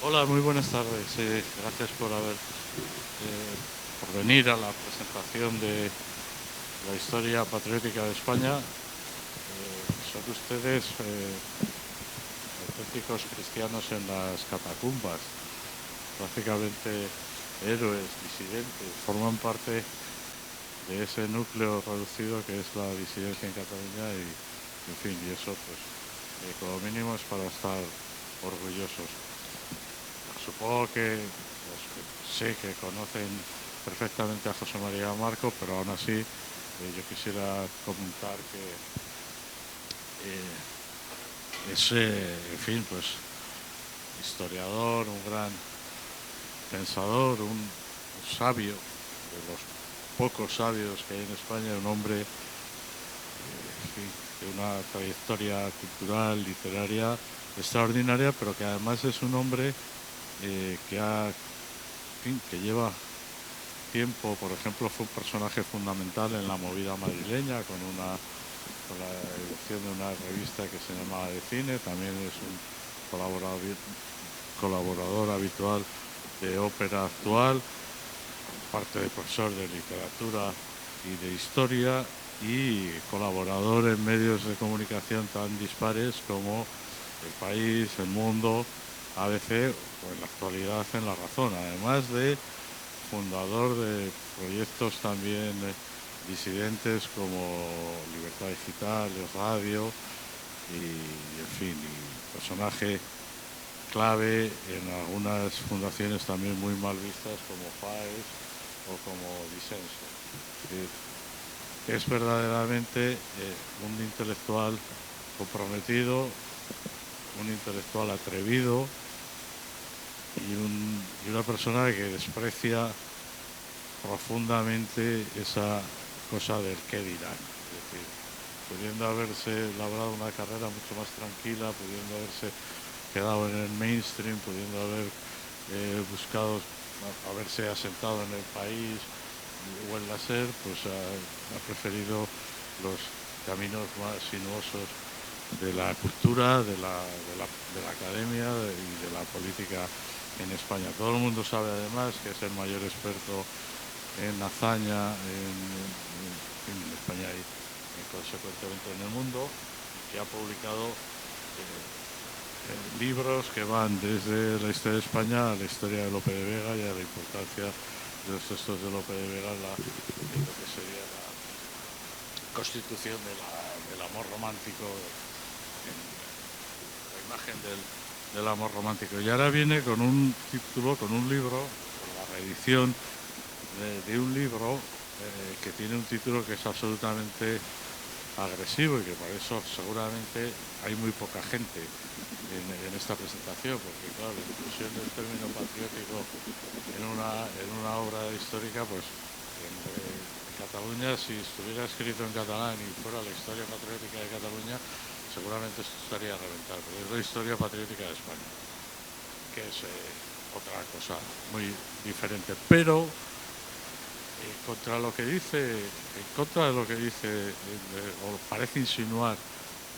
Hola, muy buenas tardes. Gracias por venir a la presentación de la historia patriótica de España. Son ustedes auténticos cristianos en las catacumbas, prácticamente héroes, disidentes, forman parte de ese núcleo reducido que es la disidencia en Cataluña y, en fin, y eso, pues, como mínimo es para estar orgullosos. Supongo que sé que conocen perfectamente a José María Marco, pero aún así yo quisiera comentar que es, en fin, pues historiador, un gran pensador, un sabio, de los pocos sabios que hay en España, un hombre en fin, de una trayectoria cultural, literaria extraordinaria, pero que además es un hombre que lleva tiempo, por ejemplo, fue un personaje fundamental en la movida madrileña con la edición de una revista que se llamaba De Cine. También es un colaborador habitual de Ópera Actual, parte de profesor de literatura y de historia y colaborador en medios de comunicación tan dispares como El País, El Mundo, ABC o en la actualidad en La Razón, además de fundador de proyectos también disidentes como Libertad Digital, Radio y, en fin, y personaje clave en algunas fundaciones también muy mal vistas como FAES o como Disenso. Es verdaderamente un intelectual comprometido, un intelectual atrevido y una persona que desprecia profundamente esa cosa del qué dirán. Es decir, pudiendo haberse labrado una carrera mucho más tranquila, pudiendo haberse quedado en el mainstream, pudiendo haber buscado haberse asentado en el país o en la SER, pues ha preferido los caminos más sinuosos de la cultura, de la academia y de la política en España. Todo el mundo sabe además que es el mayor experto en hazaña en España y consecuentemente en el mundo, y que ha publicado libros que van desde la historia de España a la historia de Lope de Vega y a la importancia de los textos de Lope de Vega en lo que sería la constitución del amor romántico, en la imagen del amor romántico. Y ahora viene con un título, con un libro, con la reedición de un libro que tiene un título que es absolutamente agresivo y que por eso seguramente hay muy poca gente en esta presentación, porque claro, la inclusión del término patriótico en una obra histórica, pues en Cataluña, si estuviera escrito en catalán y fuera la historia patriótica de Cataluña, seguramente esto estaría a reventar, porque es la historia patriótica de España, que es otra cosa muy diferente. Pero en contra de lo que dice, o parece insinuar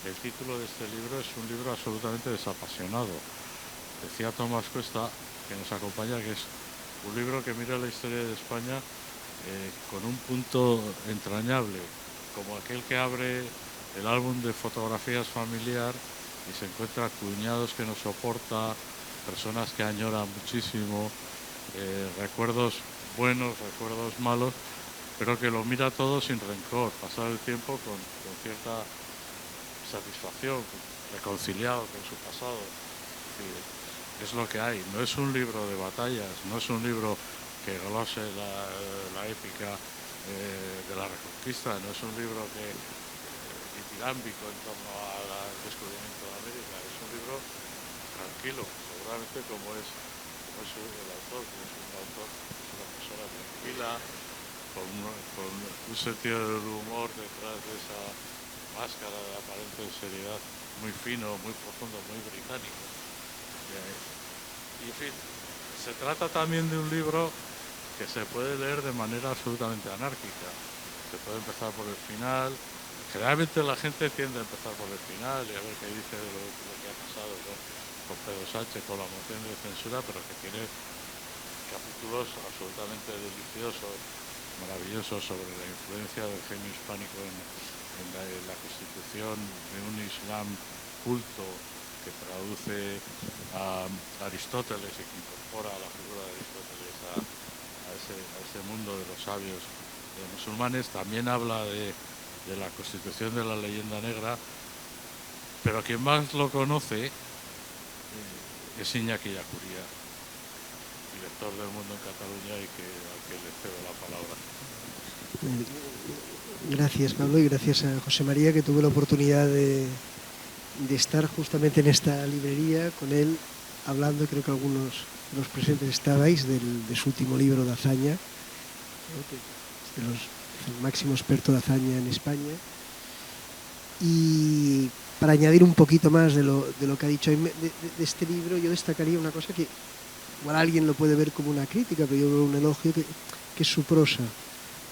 el título de este libro, es un libro absolutamente desapasionado. Decía Tomás Cuesta, que nos acompaña, que es un libro que mira la historia de España con un punto entrañable, como aquel que abre el álbum de fotografías familiar y se encuentra cuñados que no soporta, personas que añoran muchísimo, recuerdos buenos, recuerdos malos, pero que lo mira todo sin rencor, pasar el tiempo con cierta satisfacción, reconciliado con su pasado. Es lo que hay. No es un libro de batallas, no es un libro que glose la épica de la Reconquista, no es un libro ditirámbico en torno al descubrimiento de América, es un libro tranquilo, seguramente como es el autor, que es un autor, es una persona tranquila, con un sentido del humor detrás de esa máscara de aparente seriedad muy fino, muy profundo, muy británico. Y en fin, se trata también de un libro que se puede leer de manera absolutamente anárquica. Se puede empezar por el final. Generalmente la gente tiende a empezar por el final y a ver qué dice de lo que ha pasado, ¿no? con Pedro Sánchez, con la moción de censura, pero que tiene capítulos absolutamente deliciosos, maravillosos, sobre la influencia del genio hispánico en la constitución de un Islam culto que traduce a Aristóteles y que incorpora la figura de Aristóteles a ese mundo de los sabios musulmanes. También habla de la constitución de la leyenda negra, pero quien más lo conoce es Iñaki Yacuría, director del Mundo en Cataluña, y al que le cedo la palabra. Gracias, Pablo, y gracias a José María, que tuve la oportunidad de estar justamente en esta librería con él, hablando. Creo que algunos de los presentes estabais de su último libro de hazaña, que es el máximo experto de hazaña en España. Y para añadir un poquito más de lo que ha dicho de este libro, yo destacaría una cosa que igual alguien lo puede ver como una crítica, pero yo veo un elogio, que es su prosa.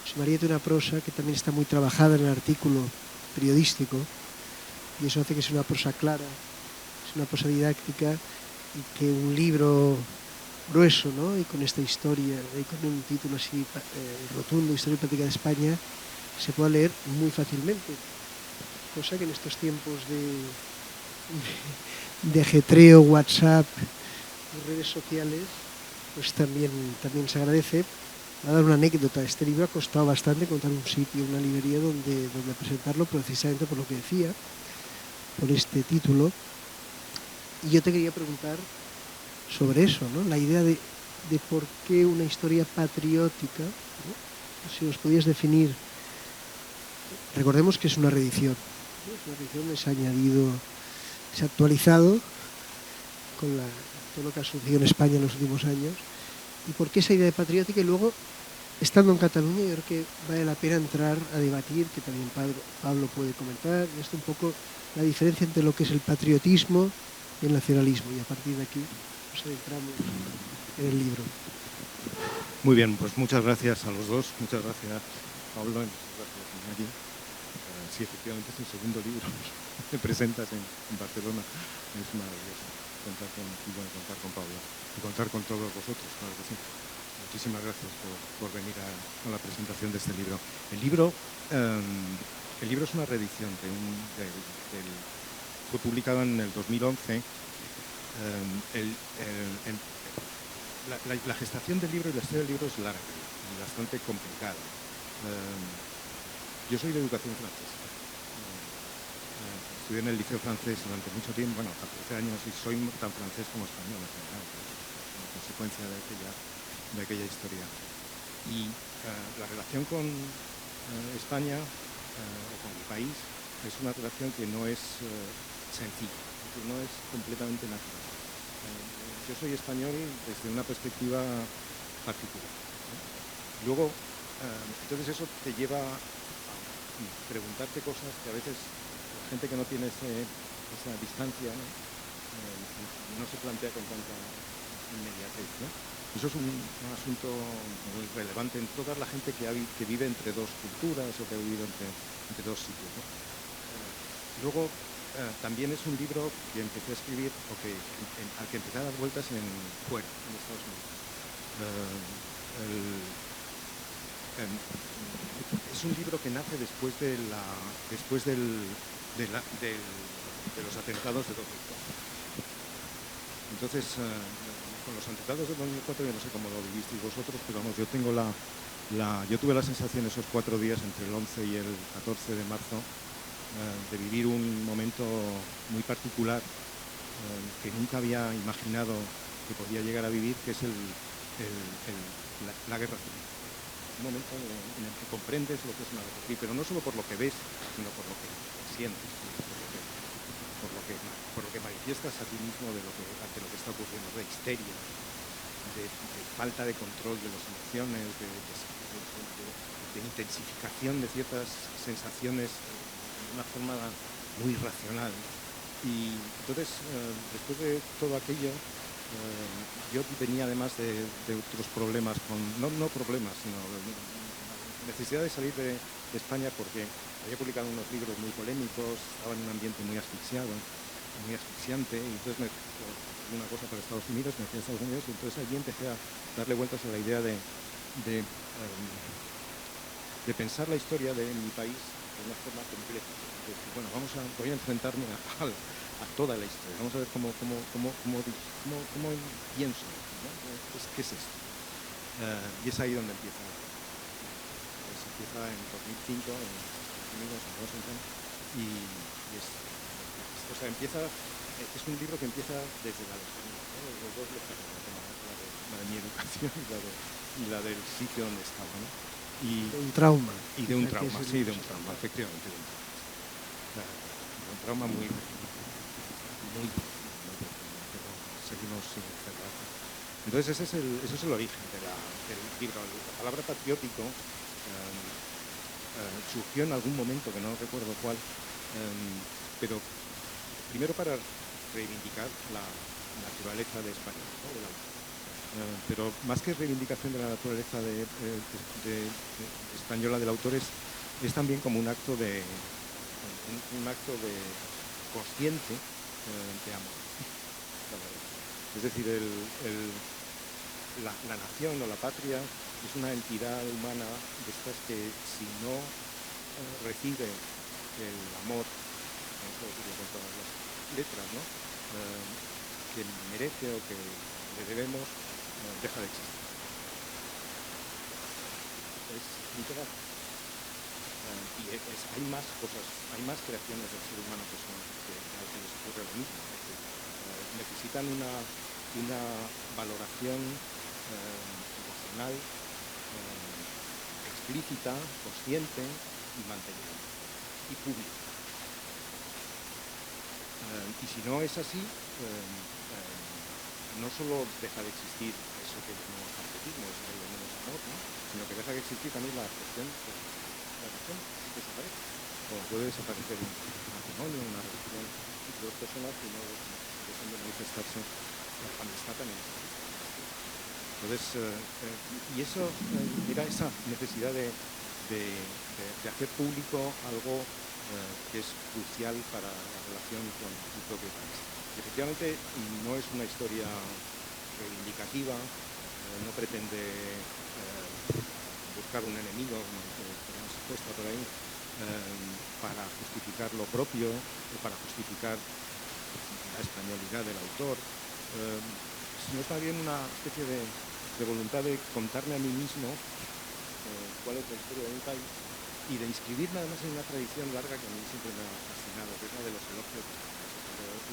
José María tiene una prosa que también está muy trabajada en el artículo periodístico, y eso hace que sea una prosa clara, es una prosa didáctica, y que un libro grueso, ¿no?, y con esta historia, y con un título así rotundo, Historia y Práctica de España, se pueda leer muy fácilmente, cosa que en estos tiempos de ajetreo, WhatsApp y redes sociales, pues también se agradece. Voy a dar una anécdota. Este libro ha costado bastante encontrar un sitio, una librería donde presentarlo, precisamente por lo que decía, por este título. Y yo te quería preguntar sobre eso, ¿no?, la idea de por qué una historia patriótica, ¿no? Si nos podías definir. Recordemos que es una reedición, ¿no? Es una reedición que se ha añadido, se ha actualizado con todo lo que ha sucedido en España en los últimos años. ¿Y por qué esa idea de patriótica? Y luego, estando en Cataluña, yo creo que vale la pena entrar a debatir, que también Pablo puede comentar, esto un poco, la diferencia entre lo que es el patriotismo y el nacionalismo. Y a partir de aquí nos adentramos en el libro. Muy bien, pues muchas gracias a los dos. Muchas gracias, Pablo, y muchas gracias, Iñaki. Sí, efectivamente es el segundo libro que presentas en Barcelona. Es maravilloso contar con Pablo y contar con todos vosotros, claro que sí. Muchísimas gracias por venir a la presentación de este libro. El libro es una reedición fue publicado en el 2011. La gestación del libro y la historia del libro es larga y bastante complicada. Yo soy de educación francesa. Estudié en el liceo francés durante mucho tiempo, 14 años, y soy tan francés como español en general, como consecuencia de aquella historia. Y la relación con España, o con el país, es una relación que no es sencilla, que no es completamente natural. Yo soy español desde una perspectiva particular, ¿no? Luego, entonces eso te lleva a preguntarte cosas que a veces la gente que no tiene esa distancia, no se plantea con tanta inmediatez, ¿no? Eso es un asunto muy relevante en toda la gente que vive entre dos culturas o que ha vivido entre dos sitios, ¿no? Luego, también es un libro que empecé a escribir, al que empecé a dar vueltas fuera, en Estados Unidos. Es un libro que nace después de los atentados de 2004. Entonces, con los atentados de 2004, yo no sé cómo lo vivisteis vosotros, pero vamos, yo tuve la sensación esos 4 días entre el 11 y el 14 de marzo de vivir un momento muy particular que nunca había imaginado que podía llegar a vivir, que es la guerra civil. Un momento en el que comprendes lo que es una guerra civil, pero no solo por lo que ves, sino por lo que sientes, por lo que manifiestas a ti mismo ante lo que está ocurriendo, de histeria, de falta de control de las emociones, de intensificación de ciertas sensaciones de una forma muy racional. Y entonces, después de todo aquello, yo venía además de otros problemas, no problemas, sino necesidad de salir de España, porque había publicado unos libros muy polémicos, estaba en un ambiente muy asfixiado, muy asfixiante, y entonces una cosa para Estados Unidos, me fui a Estados Unidos, y entonces allí empecé a darle vueltas a la idea de pensar la historia de mi país de una forma completa. Entonces, bueno, voy a enfrentarme a toda la historia, vamos a ver cómo pienso, ¿no? ¿Qué es esto? Y es ahí donde empieza. Pues empieza en 2005 en Estados Unidos, en Washington, y es un libro que empieza desde la lejanía, ¿no? Los dos lejanías, la de mi educación y la del sitio donde estaba, ¿no? Y de un trauma. Y de un trauma, sí, de un trauma, efectivamente, de un trauma. Un trauma muy pero seguimos sin cerrar. Entonces ese es el origen del libro. La palabra patriótico surgió en algún momento, que no recuerdo cuál, pero primero para reivindicar la naturaleza de España, ¿no? Pero más que reivindicación de la naturaleza española del autor, es también como un acto de consciente de amor. Es decir, la nación o la patria es una entidad humana de estas que, si no recibe el amor, no puedo decirlo con todas las letras, ¿no? Que merece o que le debemos, deja de existir. Es literal. Y hay más cosas, hay más creaciones del ser humano que les ocurre lo mismo, que necesitan una valoración emocional, explícita, consciente y mantenida, y pública. Y si no es así, no solo deja de existir eso que llamamos patriotismo, eso que llamamos amor, ¿no? Sino que deja de existir también la afección por la nación, desaparece. O puede desaparecer un matrimonio, una relación entre dos personas que no dejan de manifestarse cuando está también. Entonces, y eso era esa necesidad de hacer público algo que es crucial para la relación con tu propio país. Efectivamente, no es una historia reivindicativa, no pretende buscar un enemigo, como tenemos puesto por ahí, para justificar lo propio, o para justificar la españolidad del autor, sino es más bien una especie de voluntad de contarme a mí mismo cuál es la historia de mi país y de inscribirme además en una tradición larga que a mí siempre me ha fascinado, que es la de los elogios de España.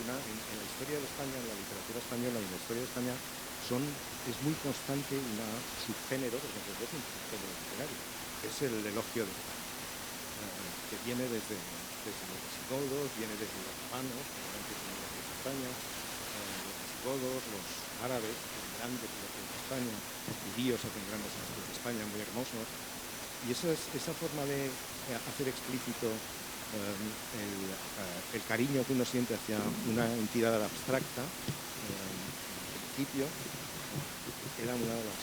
En la historia de España, en la literatura española y en la historia de España es muy constante un subgénero, porque es un subgénero literario, que es el elogio de España, que viene desde los visigodos, viene desde los romanos, que antes vinieron de España, los visigodos, los árabes, hacen grandes elogios de España, los judíos hacen grandes elogios de España, muy hermosos, y esa forma de hacer explícito el cariño que uno siente hacia una entidad abstracta, en principio, era una de las...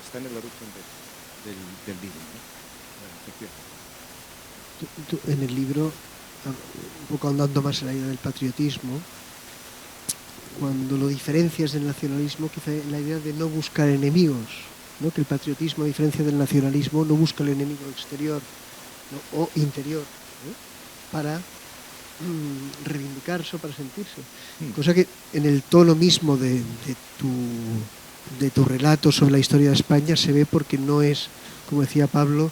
está en el origen del libro, ¿no? Tú, en el libro, un poco andando más en la idea del patriotismo, cuando lo diferencias del nacionalismo, quizá la idea de no buscar enemigos, ¿no? Que el patriotismo, a diferencia del nacionalismo, no busca el enemigo exterior, ¿no? O interior, ¿no? Para reivindicarse o para sentirse. Cosa que en el tono mismo de tu relato sobre la historia de España se ve, porque no es, como decía Pablo,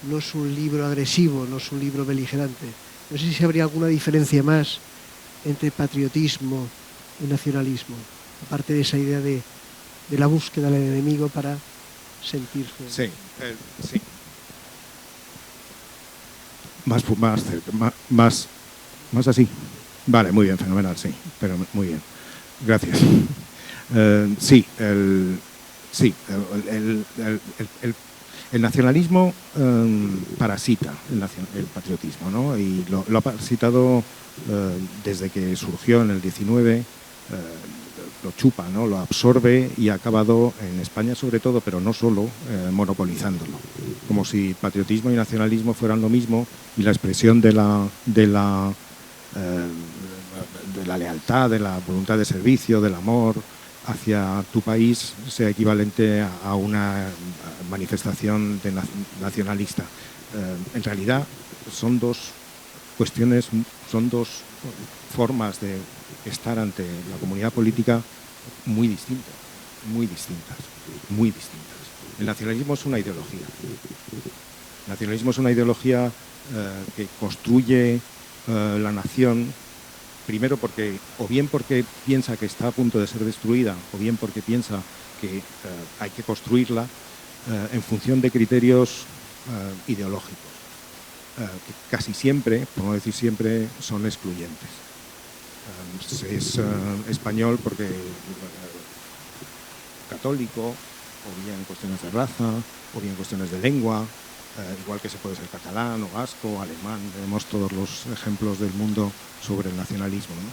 no es un libro agresivo, no es un libro beligerante. No sé si habría alguna diferencia más entre patriotismo y nacionalismo, aparte de esa idea de la búsqueda del enemigo para sentirse. Sí, sí. Más así. Vale, muy bien, fenomenal, sí, pero muy bien. Gracias. El nacionalismo parasita el patriotismo, ¿no? Y lo ha parasitado desde que surgió en el 19, lo chupa, ¿no? Lo absorbe y ha acabado en España sobre todo, pero no solo, monopolizándolo. Como si patriotismo y nacionalismo fueran lo mismo, y la expresión de la de la lealtad, de la voluntad de servicio, del amor hacia tu país sea equivalente a una manifestación nacionalista. En realidad son dos cuestiones, son dos formas de estar ante la comunidad política muy distintas, muy distintas, muy distintas. El nacionalismo es una ideología. El nacionalismo es una ideología que construye la nación, primero porque, o bien porque piensa que está a punto de ser destruida, o bien porque piensa que hay que construirla en función de criterios ideológicos, que casi siempre, por no decir siempre, son excluyentes. Es español porque católico, o bien cuestiones de raza, o bien cuestiones de lengua, igual que se puede ser catalán o vasco, alemán, tenemos todos los ejemplos del mundo sobre el nacionalismo, ¿no?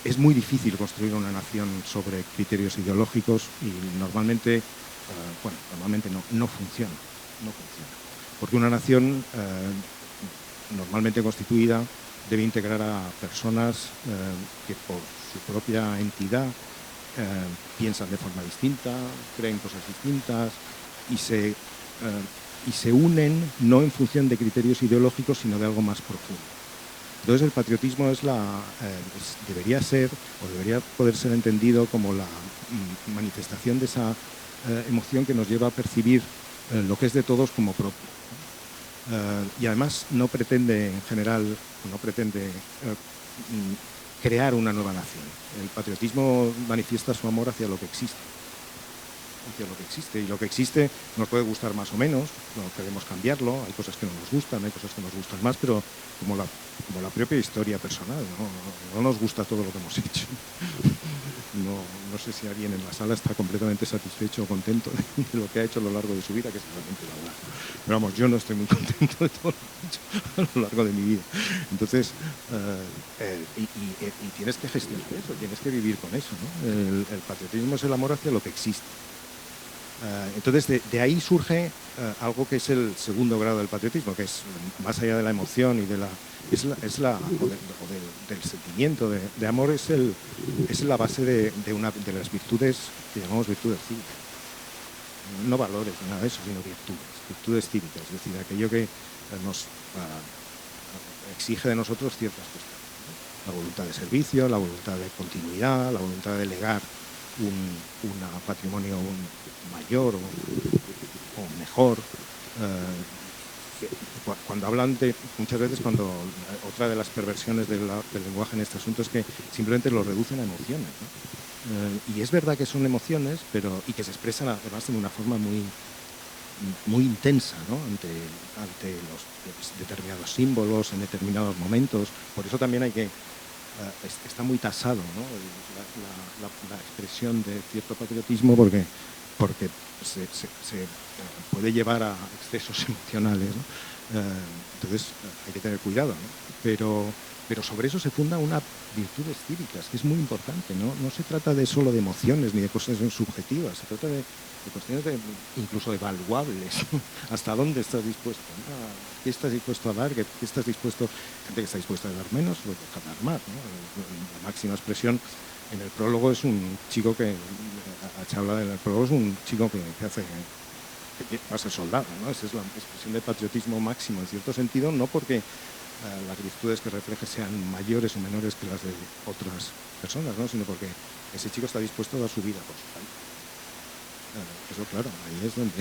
Es muy difícil construir una nación sobre criterios ideológicos y normalmente, no funciona, no funciona. Porque una nación normalmente constituida debe integrar a personas que por su propia entidad piensan de forma distinta, creen cosas distintas y se unen no en función de criterios ideológicos, sino de algo más profundo. Entonces el patriotismo debería ser, o debería poder ser entendido como la manifestación de esa emoción que nos lleva a percibir lo que es de todos como propio. Y además no pretende, en general, crear una nueva nación. El patriotismo manifiesta su amor hacia lo que existe. Y lo que existe nos puede gustar más o menos, no queremos cambiarlo, hay cosas que no nos gustan, hay cosas que nos gustan más, pero como la propia historia personal, no nos gusta todo lo que hemos hecho. No sé si alguien en la sala está completamente satisfecho o contento de lo que ha hecho a lo largo de su vida, que es realmente la verdad. Pero vamos, yo no estoy muy contento de todo lo que he hecho a lo largo de mi vida. Entonces, y tienes que gestionar eso, tienes que vivir con eso, ¿no? El patriotismo es el amor hacia lo que existe. Entonces, de ahí surge algo que es el segundo grado del patriotismo, que es más allá de la emoción y del sentimiento de amor, es la base de las virtudes que llamamos virtudes cívicas. No valores ni nada de eso, sino virtudes cívicas, es decir, aquello que nos exige de nosotros ciertas cuestiones, ¿no? La voluntad de servicio, la voluntad de continuidad, la voluntad de legar un patrimonio mayor o mejor. Cuando hablan muchas veces otra de las perversiones del lenguaje en este asunto es que simplemente lo reducen a emociones, ¿no? Y es verdad que son emociones, y que se expresan además de una forma muy, muy intensa, ¿no? ante los determinados símbolos en determinados momentos. Por eso también está muy tasado, ¿no? la expresión de cierto patriotismo porque se puede llevar a excesos emocionales, ¿no? Entonces hay que tener cuidado, ¿no? Pero sobre eso se funda una virtudes cívicas, que es muy importante, ¿no? No se trata solo de emociones ni de cosas subjetivas, se trata de cuestiones incluso evaluables. ¿Hasta dónde estás dispuesto? ¿Qué estás dispuesto a dar? ¿Qué estás dispuesto? Gente que está dispuesta a dar menos, pues deja dar más, ¿no? La máxima expresión en el prólogo es un chico que, en el prólogo es un chico que va a ser soldado, ¿no? Esa es la expresión de patriotismo máximo, en cierto sentido, no porque las virtudes que refleje sean mayores o menores que las de otras personas, ¿no? Sino porque ese chico está dispuesto a dar su vida por su país. Eso, claro, ahí es donde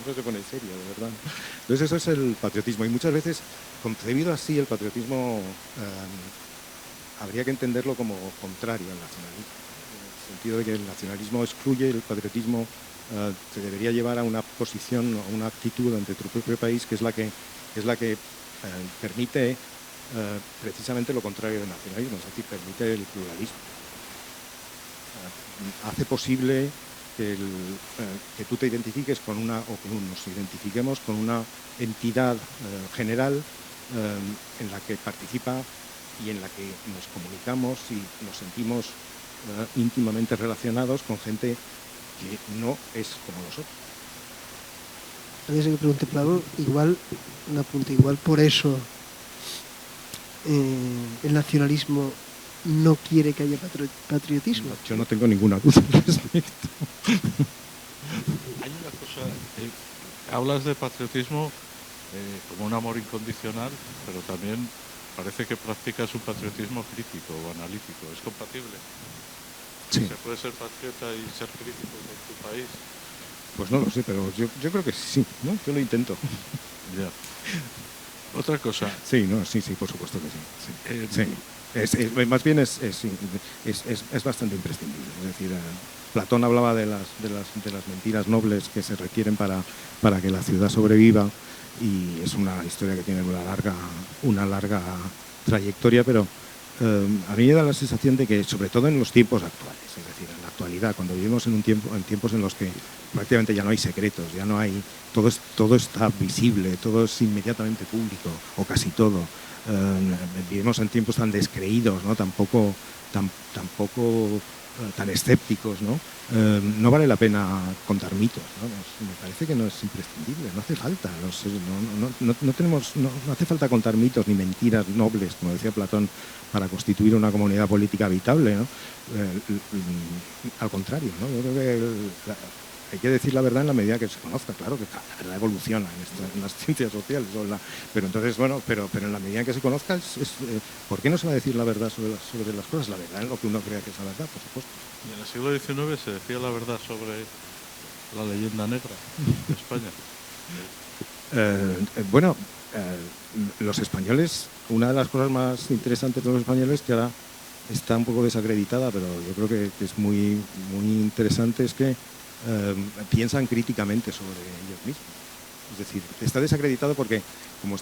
no se pone serio, de verdad. Entonces eso es el patriotismo, y muchas veces, concebido así, el patriotismo habría que entenderlo como contrario al nacionalismo, en el sentido de que el nacionalismo excluye, el patriotismo te debería llevar a una posición o una actitud ante tu propio país que es la que permite precisamente lo contrario del nacionalismo, es decir, permite el pluralismo. Hace posible que tú te identifiques con o que nos identifiquemos con una entidad general en la que participa y en la que nos comunicamos y nos sentimos íntimamente relacionados con gente que no es como nosotros. Antes de que pregunte Pablo, igual por eso el nacionalismo no quiere que haya patriotismo. Yo no tengo ninguna duda al respecto. Hay una cosa, hablas de patriotismo como un amor incondicional, pero también parece que practicas un patriotismo crítico o analítico. ¿Es compatible? Sí. ¿Se puede ser patriota y ser crítico con tu país? Pues no lo sé, pero yo creo que sí, ¿no? Yo lo intento. Ya. Otra cosa. Sí, no, sí, por supuesto que sí. Sí. Sí. Más bien es bastante imprescindible. Es decir, Platón hablaba de las mentiras nobles que se requieren para que la ciudad sobreviva, y es una historia que tiene una larga trayectoria, pero a mí me da la sensación de que, sobre todo en los tiempos actuales, es decir, en la actualidad, cuando vivimos en tiempos en los que prácticamente ya no hay secretos, ya no hay, todo está visible, todo es inmediatamente público, o casi todo. Vivimos en tiempos tan descreídos, ¿no? Tampoco tan escépticos, ¿no? No vale la pena contar mitos, ¿no? Me parece que no es imprescindible, no hace falta, no hace falta contar mitos ni mentiras nobles, como decía Platón, para constituir una comunidad política habitable, ¿no? Al contrario, ¿no? Yo creo que hay que decir la verdad en la medida que se conozca. Claro que la verdad evoluciona en las ciencias sociales, pero entonces, bueno, pero en la medida en que se conozca, ¿por qué no se va a decir la verdad sobre las cosas? La verdad es lo que uno crea que es la verdad, por supuesto. Y en el siglo XIX se decía la verdad sobre la leyenda negra de España. Bueno, los españoles, una de las cosas más interesantes de los españoles, que ahora está un poco desacreditada, pero yo creo que es muy, muy interesante, es que piensan críticamente sobre ellos mismos. Es decir, está desacreditado porque, como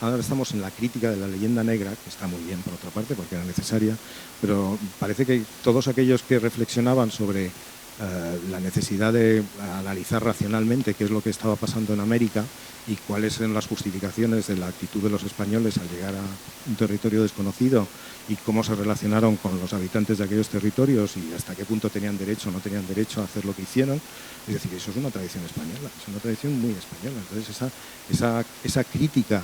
ahora estamos en la crítica de la leyenda negra, que está muy bien por otra parte porque era necesaria, pero parece que todos aquellos que reflexionaban sobre la necesidad de analizar racionalmente qué es lo que estaba pasando en América y cuáles eran las justificaciones de la actitud de los españoles al llegar a un territorio desconocido y cómo se relacionaron con los habitantes de aquellos territorios y hasta qué punto tenían derecho o no tenían derecho a hacer lo que hicieron. Es decir, eso es una tradición española, es una tradición muy española. Entonces esa crítica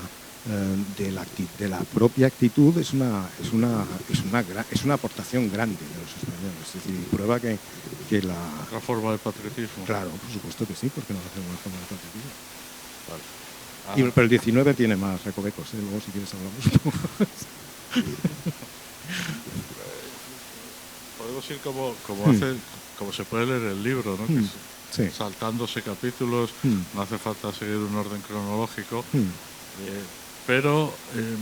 de la propia actitud es una aportación grande de los españoles. Es decir, prueba que la... Otra forma de patriotismo. Claro, por supuesto que sí, porque no hacemos una forma de patriotismo. Vale. Pero el 19 tiene más recovecos, ¿eh? Luego si quieres hablamos un poco más. Podemos ir como se puede leer el libro, ¿no? Sí. Saltándose capítulos, no hace falta seguir un orden cronológico, pero en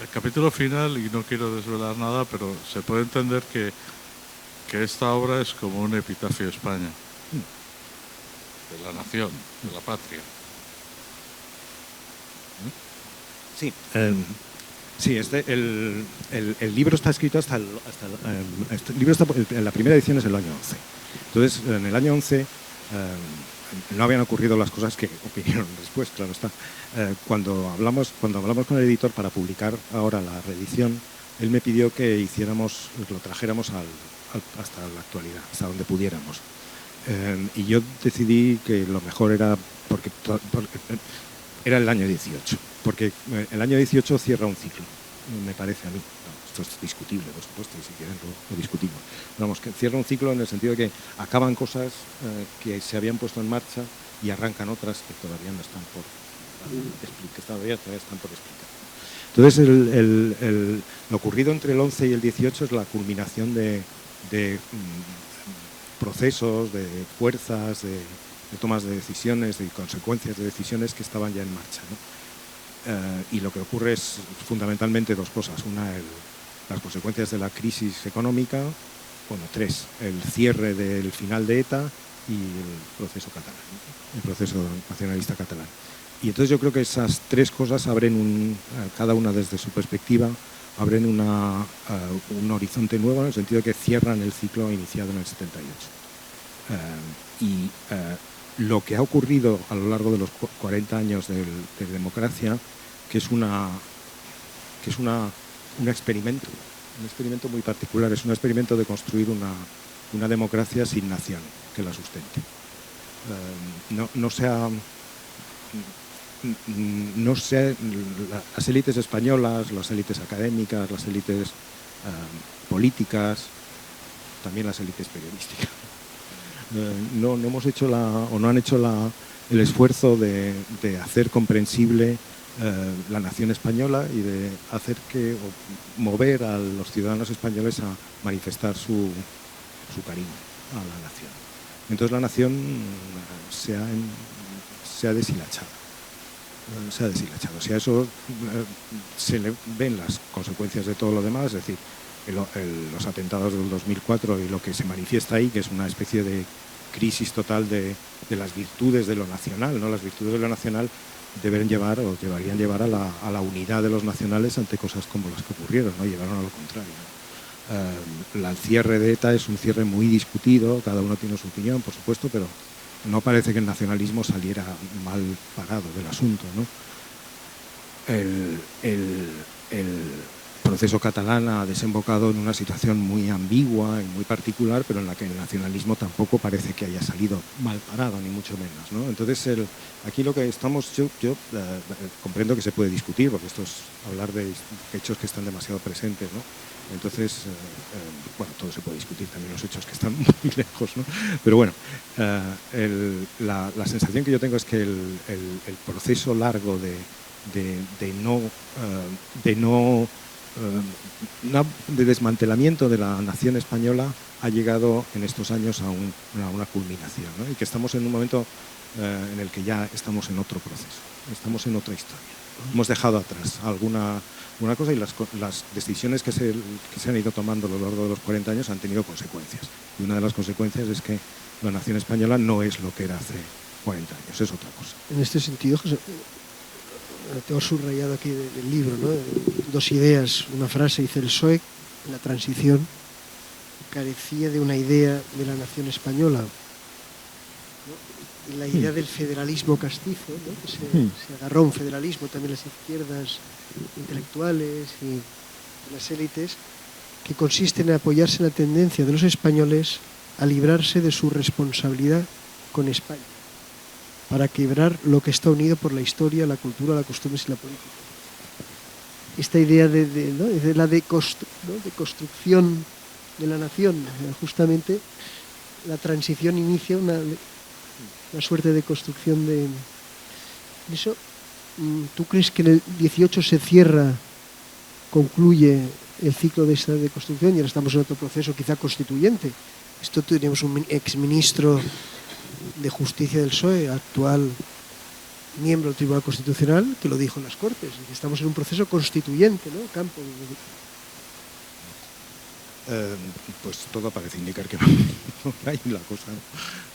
el capítulo final, y no quiero desvelar nada, pero se puede entender que esta obra es como un epitafio de España, de la nación, de la patria. Sí. Sí, el libro está escrito el libro está, la primera edición es el año 11. Entonces, en el año 11 no habían ocurrido las cosas que ocurrieron después, claro está. Cuando hablamos con el editor para publicar ahora la reedición, él me pidió que lo trajéramos hasta la actualidad, hasta donde pudiéramos. Y yo decidí que lo mejor era, porque era el año 18, porque el año 18 cierra un ciclo, me parece a mí. Esto es discutible, por supuesto, y si quieren lo discutimos. Vamos, que cierra un ciclo en el sentido de que acaban cosas que se habían puesto en marcha y arrancan otras que todavía no están por explicar. Entonces, lo ocurrido entre el 11 y el 18 es la culminación de procesos, de fuerzas, de tomas de decisiones, de consecuencias de decisiones que estaban ya en marcha, ¿no? Y lo que ocurre es fundamentalmente dos cosas. Una, las consecuencias de la crisis económica, bueno, tres, el cierre del final de ETA y el proceso catalán, el proceso nacionalista catalán. Y entonces yo creo que esas tres cosas abren cada una desde su perspectiva, abren un horizonte nuevo en el sentido de que cierran el ciclo iniciado en el 78. Lo que ha ocurrido a lo largo de los 40 años de democracia, que es un experimento muy particular, es un experimento de construir una democracia sin nación que la sustente. no sé, las élites españolas, las élites académicas, las élites políticas, también las élites periodísticas, no hemos hecho no han hecho el esfuerzo de hacer comprensible la nación española y de hacer o mover a los ciudadanos españoles a manifestar su cariño a la nación. Entonces la nación se ha deshilachado. O sea, eso se le ven las consecuencias de todo lo demás, es decir, los atentados del 2004 y lo que se manifiesta ahí, que es una especie de crisis total de las virtudes de lo nacional, ¿no? Las virtudes de lo nacional deberían llevar a la unidad de los nacionales ante cosas como las que ocurrieron, ¿no? Llevaron a lo contrario, ¿no? El cierre de ETA es un cierre muy discutido, cada uno tiene su opinión, por supuesto, pero no parece que el nacionalismo saliera mal parado del asunto, ¿no? El proceso catalán ha desembocado en una situación muy ambigua y muy particular, pero en la que el nacionalismo tampoco parece que haya salido mal parado, ni mucho menos, ¿no? Entonces, aquí lo que estamos, yo comprendo que se puede discutir, porque esto es hablar de hechos que están demasiado presentes, ¿no? Entonces, bueno, todo se puede discutir, también los hechos que están muy lejos, ¿no? Pero bueno, la sensación que yo tengo es que el proceso largo de desmantelamiento de la nación española ha llegado en estos años a una culminación, ¿no? Y que estamos en un momento en el que ya estamos en otro proceso, estamos en otra historia. Hemos dejado atrás una cosa y las decisiones que se han ido tomando a lo largo de los 40 años han tenido consecuencias. Y una de las consecuencias es que la nación española no es lo que era hace 40 años, es otra cosa. En este sentido, José, tengo subrayado aquí del libro, ¿no? Dos ideas, una frase, dice: el PSOE, en la transición, carecía de una idea de la nación española, ¿no? Y la idea del federalismo castizo, ¿no? Que se agarró a un federalismo, también las izquierdas intelectuales y las élites, que consiste en apoyarse en la tendencia de los españoles a librarse de su responsabilidad con España, para quebrar lo que está unido por la historia, la cultura, las costumbres y la política. Esta idea de la deconstrucción de la nación, justamente la transición inicia una suerte de construcción de eso. ¿Tú crees que en el 18 se cierra, concluye el ciclo de esta deconstrucción y ahora estamos en otro proceso quizá constituyente? Esto tenemos un exministro de Justicia del PSOE, actual miembro del Tribunal Constitucional, que lo dijo en las Cortes, que estamos en un proceso constituyente, ¿no? Campo. Pues todo parece indicar que va por ahí la cosa, ¿no?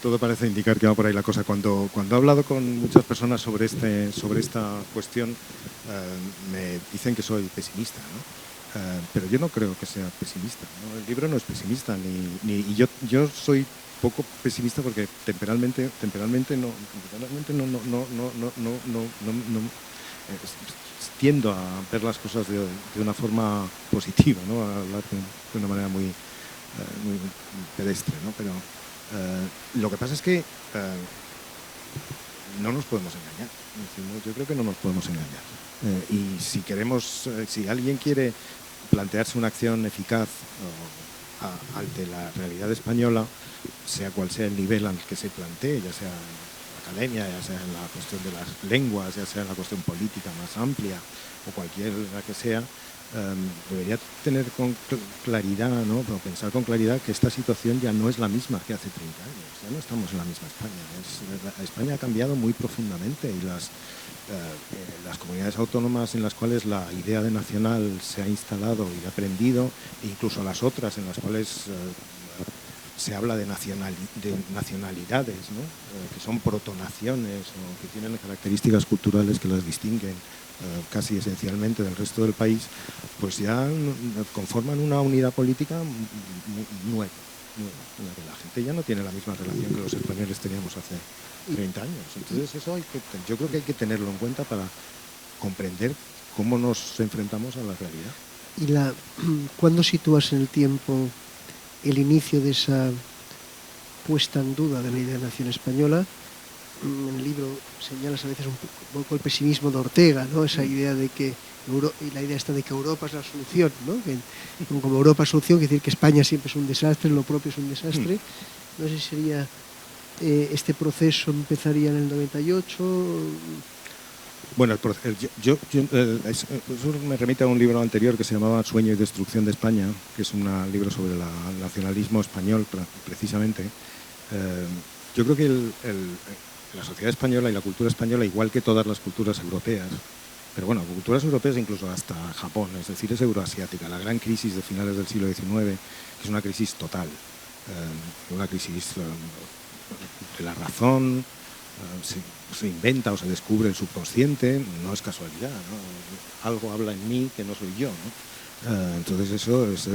Todo parece indicar que va por ahí la cosa. Cuando he hablado con muchas personas sobre esta cuestión, me dicen que soy pesimista, ¿no? Pero yo no creo que sea pesimista, ¿no? El libro no es pesimista, y yo soy poco pesimista porque temperalmente tiendo a ver las cosas de una forma positiva, ¿no? A hablar de una manera muy pedestre, ¿no? Pero lo que pasa es que no nos podemos engañar. Yo creo que no nos podemos engañar. Y si alguien quiere plantearse una acción eficaz ante la realidad española, sea cual sea el nivel al que se plantee, ya sea en la academia, ya sea en la cuestión de las lenguas, ya sea en la cuestión política más amplia o cualquiera que sea, debería tener con claridad, ¿no? Pero pensar con claridad que esta situación ya no es la misma que hace 30 años, ya no estamos en la misma España. España ha cambiado muy profundamente y las comunidades autónomas en las cuales la idea de nacional se ha instalado y aprendido, e incluso las otras en las cuales se habla de nacionalidades, ¿no? Que son protonaciones o que tienen características culturales que las distinguen casi esencialmente del resto del país, pues ya conforman una unidad política nueva, en la que la gente ya no tiene la misma relación que los españoles teníamos hace 30 años. Entonces eso yo creo que hay que tenerlo en cuenta para comprender cómo nos enfrentamos a la realidad. ¿Y cuándo sitúas en el tiempo el inicio de esa puesta en duda de la idea de nación española en el libro señalas a veces un poco el pesimismo de Ortega, ¿no? Esa idea de que y la idea esta de que Europa es la solución, ¿no? Que como Europa es solución, quiere decir que España siempre es un desastre, lo propio es un desastre. No sé si sería este proceso empezaría en el 98. Bueno, eso me remite a un libro anterior que se llamaba Sueño y destrucción de España, que es un libro sobre el nacionalismo español, precisamente. Yo creo que la sociedad española y la cultura española, igual que todas las culturas europeas, pero bueno, culturas europeas incluso hasta Japón, es decir, es euroasiática. La gran crisis de finales del siglo XIX, que es una crisis total, una crisis de la razón, se inventa o se descubre el subconsciente, no es casualidad, ¿no? Algo habla en mí que no soy yo, ¿no? Entonces eso es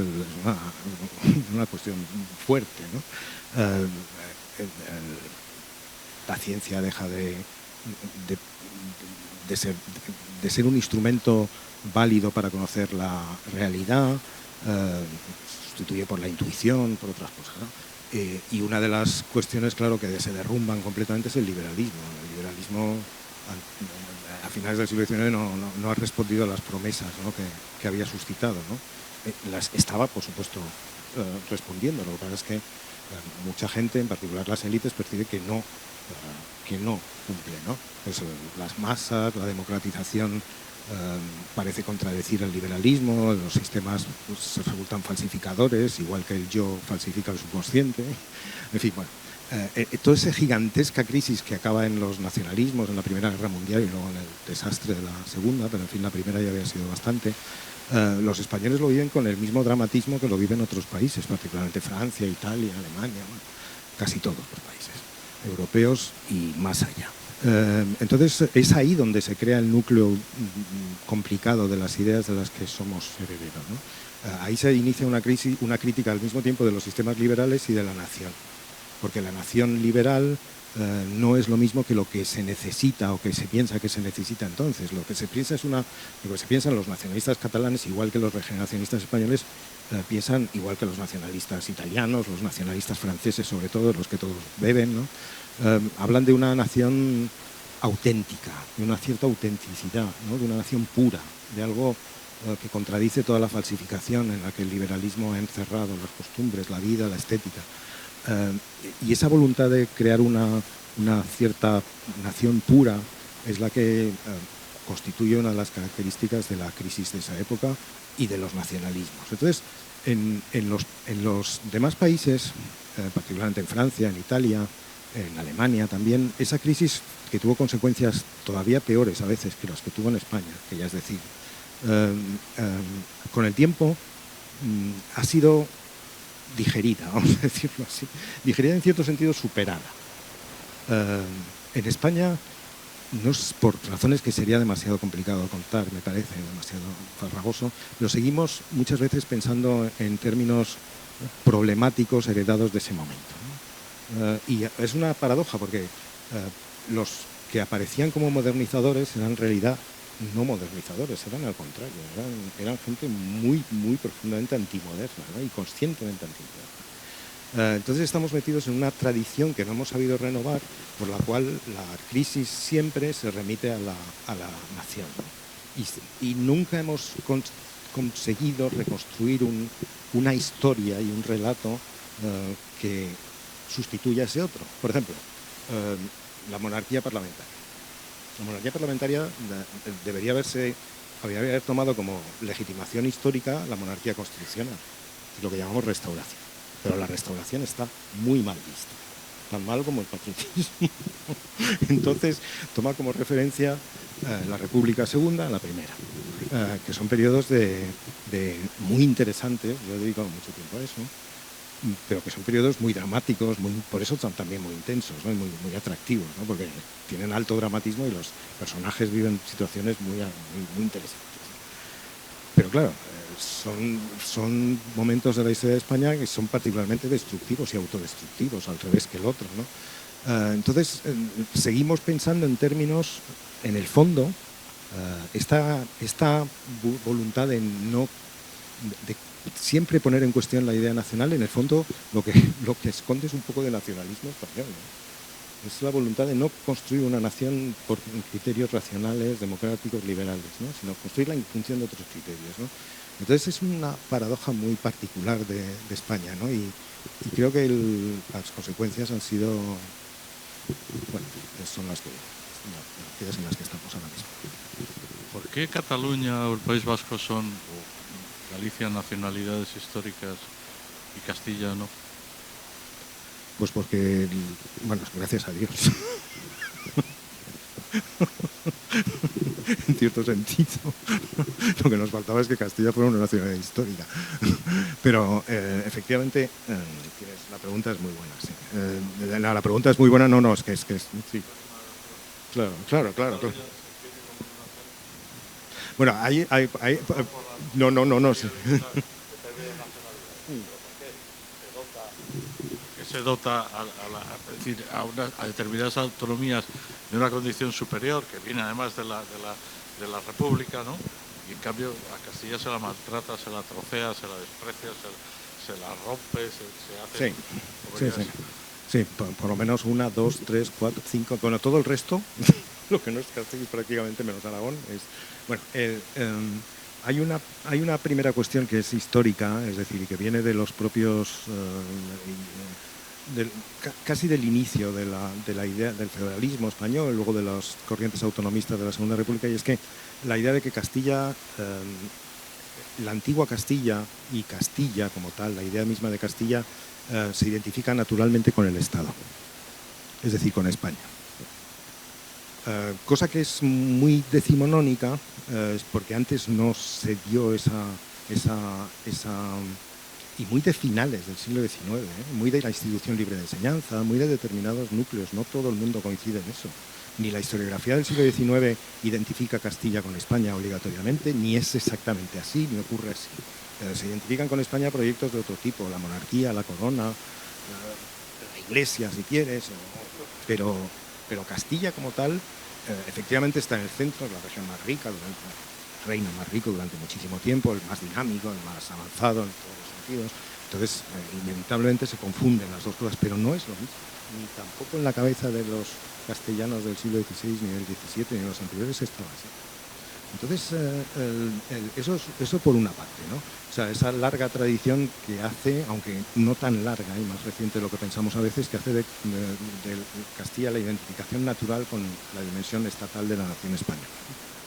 una cuestión fuerte, ¿no? La ciencia deja de ser un instrumento válido para conocer la realidad, sustituye por la intuición, por otras cosas, ¿no? Y una de las cuestiones, claro, que se derrumban completamente es el liberalismo. El liberalismo a finales del siglo XIX no ha respondido a las promesas, ¿no? que había suscitado, ¿no? Estaba, por supuesto, respondiendo. Lo que pasa es que mucha gente, en particular las élites, percibe que no cumple, ¿no? Pues, las masas, la democratización parece contradecir el liberalismo, los sistemas pues, se resultan falsificadores, igual que el yo falsifica el subconsciente. En fin, bueno, toda esa gigantesca crisis que acaba en los nacionalismos en la Primera Guerra Mundial y luego en el desastre de la Segunda, pero en fin, la primera ya había sido bastante. Los españoles lo viven con el mismo dramatismo que lo viven otros países, particularmente Francia, Italia, Alemania, bueno, casi todos los países europeos y más allá. Entonces es ahí donde se crea el núcleo complicado de las ideas de las que somos herederos, ¿no? Ahí se inicia una crítica al mismo tiempo de los sistemas liberales y de la nación, porque la nación liberal no es lo mismo que lo que se necesita o que se piensa que se necesita entonces. Lo que se piensa los nacionalistas catalanes, igual que los regeneracionistas españoles, piensan igual que los nacionalistas italianos, los nacionalistas franceses, sobre todo, los que todos beben, ¿no? Hablan de una nación auténtica, de una cierta autenticidad, ¿no? De una nación pura, de algo que contradice toda la falsificación en la que el liberalismo ha encerrado las costumbres, la vida, la estética. Y esa voluntad de crear una cierta nación pura es la que constituye una de las características de la crisis de esa época y de los nacionalismos. Entonces, en los demás países, particularmente en Francia, en Italia, en Alemania también, esa crisis que tuvo consecuencias todavía peores a veces que las que tuvo en España, que ya es decir, con el tiempo ha sido digerida, vamos a decirlo así, digerida en cierto sentido superada. En España, no es por razones que sería demasiado complicado contar, me parece, demasiado farragoso, pero seguimos muchas veces pensando en términos problemáticos heredados de ese momento, ¿no? Y es una paradoja porque los que aparecían como modernizadores eran en realidad no modernizadores, eran al contrario, eran gente muy, muy profundamente antimoderna, ¿no? Y conscientemente antimoderna. Entonces estamos metidos en una tradición que no hemos sabido renovar, por la cual la crisis siempre se remite a la nación, ¿no? Y nunca hemos conseguido reconstruir una historia y un relato que sustituya a ese otro. Por ejemplo, la monarquía parlamentaria. La monarquía parlamentaria debería haber tomado como legitimación histórica la monarquía constitucional, lo que llamamos restauración. Pero la restauración está muy mal vista, tan mal como el patriotismo. Entonces, toma como referencia la República Segunda, la Primera, que son periodos muy interesantes, yo he dedicado mucho tiempo a eso, pero que son periodos muy dramáticos, por eso son también muy intensos, ¿no? Y muy atractivos, ¿no? Porque tienen alto dramatismo y los personajes viven situaciones muy interesantes. Pero claro, son momentos de la historia de España que son particularmente destructivos y autodestructivos, al revés que el otro, ¿no? Entonces, seguimos pensando en términos, en el fondo, esta voluntad de siempre poner en cuestión la idea nacional, en el fondo lo que esconde es un poco de nacionalismo español, ¿no? Es la voluntad de no construir una nación por criterios racionales, democráticos, liberales, ¿no? Sino construirla en función de otros criterios, ¿no? Entonces es una paradoja muy particular de España, ¿no? Y creo que las consecuencias han sido, bueno, son aquellas en las que estamos ahora mismo. ¿Por qué Cataluña o el País Vasco son, o Galicia, nacionalidades históricas y Castilla no? Pues porque, bueno, gracias a Dios. En cierto sentido. Lo que nos faltaba es que Castilla fuera una nacionalidad histórica. Pero efectivamente, la pregunta es muy buena. Sí. La pregunta es muy buena, no, es que sí. Claro. Bueno, no. Sí. Se dota a determinadas autonomías de una condición superior que viene además de la República, ¿no? Y en cambio a Castilla se la maltrata, se la trocea, se la desprecia, se la rompe, se hace... Sí, por lo menos 1, 2, 3, 4, 5, bueno, todo el resto, lo que no es Castilla prácticamente menos Aragón, es... Bueno, hay una primera cuestión que es histórica, es decir, que viene de los propios... casi del inicio de la idea del feudalismo español, luego de las corrientes autonomistas de la Segunda República, y es que la idea de que Castilla, la antigua Castilla y Castilla como tal, la idea misma de Castilla, se identifica naturalmente con el Estado, es decir, con España. Cosa que es muy decimonónica, porque antes no se dio esa y muy de finales del siglo XIX, muy de la institución libre de enseñanza, muy de determinados núcleos, no todo el mundo coincide en eso. Ni la historiografía del siglo XIX identifica Castilla con España obligatoriamente, ni es exactamente así, ni ocurre así. Se identifican con España proyectos de otro tipo, la monarquía, la corona, la iglesia, si quieres, pero Castilla como tal, efectivamente está en el centro, es la región más rica, el reino más rico durante muchísimo tiempo, el más dinámico, el más avanzado en todos los sentidos. Entonces, inevitablemente se confunden las dos cosas, pero no es lo mismo, ni tampoco en la cabeza de los castellanos del siglo XVI, ni del XVII, ni de los anteriores estaba así. Entonces, eso por una parte, ¿no? O sea, esa larga tradición que hace, aunque no tan larga y más reciente de lo que pensamos a veces, que hace de Castilla la identificación natural con la dimensión estatal de la nación española.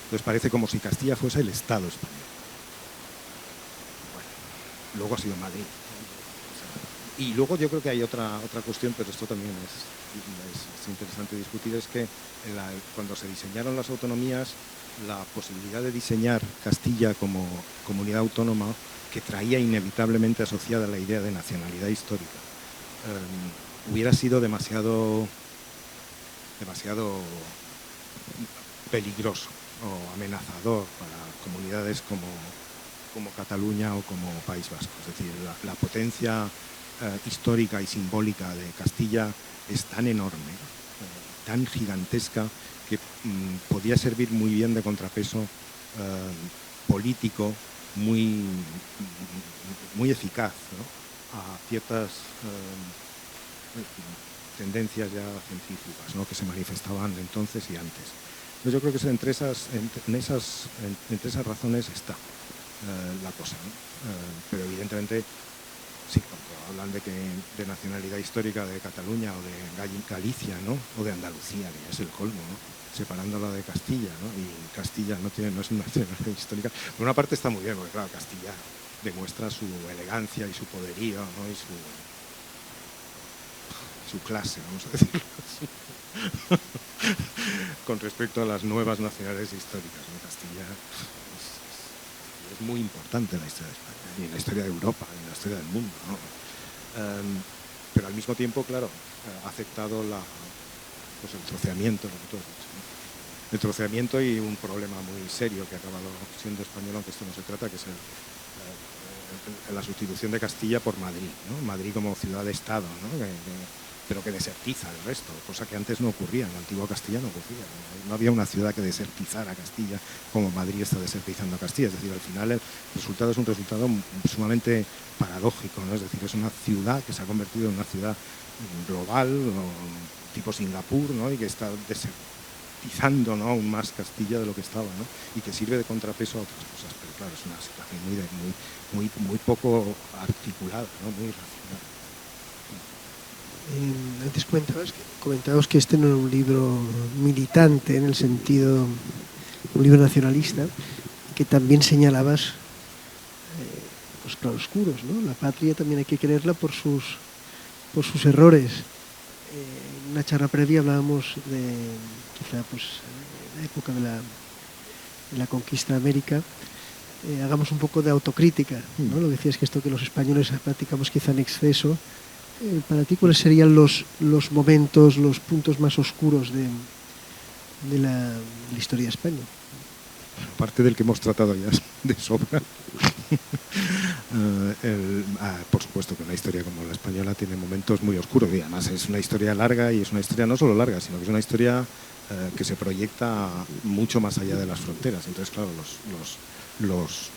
Entonces parece como si Castilla fuese el Estado español. Bueno, luego ha sido Madrid. Y luego yo creo que hay otra cuestión, pero esto también es interesante discutir, es que cuando se diseñaron las autonomías, la posibilidad de diseñar Castilla como comunidad autónoma, que traía inevitablemente asociada la idea de nacionalidad histórica, hubiera sido demasiado peligroso o amenazador para comunidades como Cataluña o como País Vasco. Es decir, la potencia histórica y simbólica de Castilla es tan enorme, tan gigantesca, que podía servir muy bien de contrapeso político muy eficaz, ¿no?, a ciertas tendencias ya centrífugas, ¿no?, que se manifestaban entonces y antes. Entonces yo creo que entre esas razones está la cosa, ¿no? Pero evidentemente sí, cuando hablan de nacionalidad histórica de Cataluña o de Galicia, ¿no?, o de Andalucía, que es el colmo, ¿no?, separándola de Castilla, ¿no? Y Castilla no es una nacionalidad histórica. Por una parte está muy bien, porque claro, Castilla demuestra su elegancia y su poderío, ¿no?, y su clase, vamos a decirlo así, con respecto a las nuevas nacionalidades históricas, ¿no? Castilla es muy importante en la historia de España, y en la historia de Europa, y en la historia del mundo, ¿no? Pero al mismo tiempo, claro, ha aceptado el troceamiento, lo que tú has dicho, ¿no? El troceamiento y un problema muy serio que ha acabado siendo español, aunque esto no se trata, que es la sustitución de Castilla por Madrid, ¿no? Madrid como ciudad-estado, ¿no?, pero que desertiza el resto, cosa que antes no ocurría, en la antigua Castilla no ocurría. No había una ciudad que desertizara a Castilla como Madrid está desertizando a Castilla. Es decir, al final el resultado es un resultado sumamente paradójico, ¿no? Es decir, es una ciudad que se ha convertido en una ciudad global, tipo Singapur, ¿no? Y que está desertizando, ¿no? Aún más Castilla de lo que estaba, ¿no? Y que sirve de contrapeso a otras cosas, pero claro, es una situación muy poco articulada, ¿no? Muy racional. Antes comentabas que este no era un libro militante en el sentido, un libro nacionalista, que también señalabas los claroscuros, ¿no? La patria también hay que quererla por sus errores. En una charla previa hablábamos de quizá la época de la conquista de América. Hagamos un poco de autocrítica, ¿no? Lo decías que esto que los españoles practicamos quizá en exceso. Para ti, ¿cuáles serían los momentos, los puntos más oscuros de la historia de España? Aparte del que hemos tratado ya de sobra, por supuesto que una historia como la española tiene momentos muy oscuros, y además es una historia larga, y es una historia no solo larga, sino que es una historia que se proyecta mucho más allá de las fronteras. Entonces, claro, los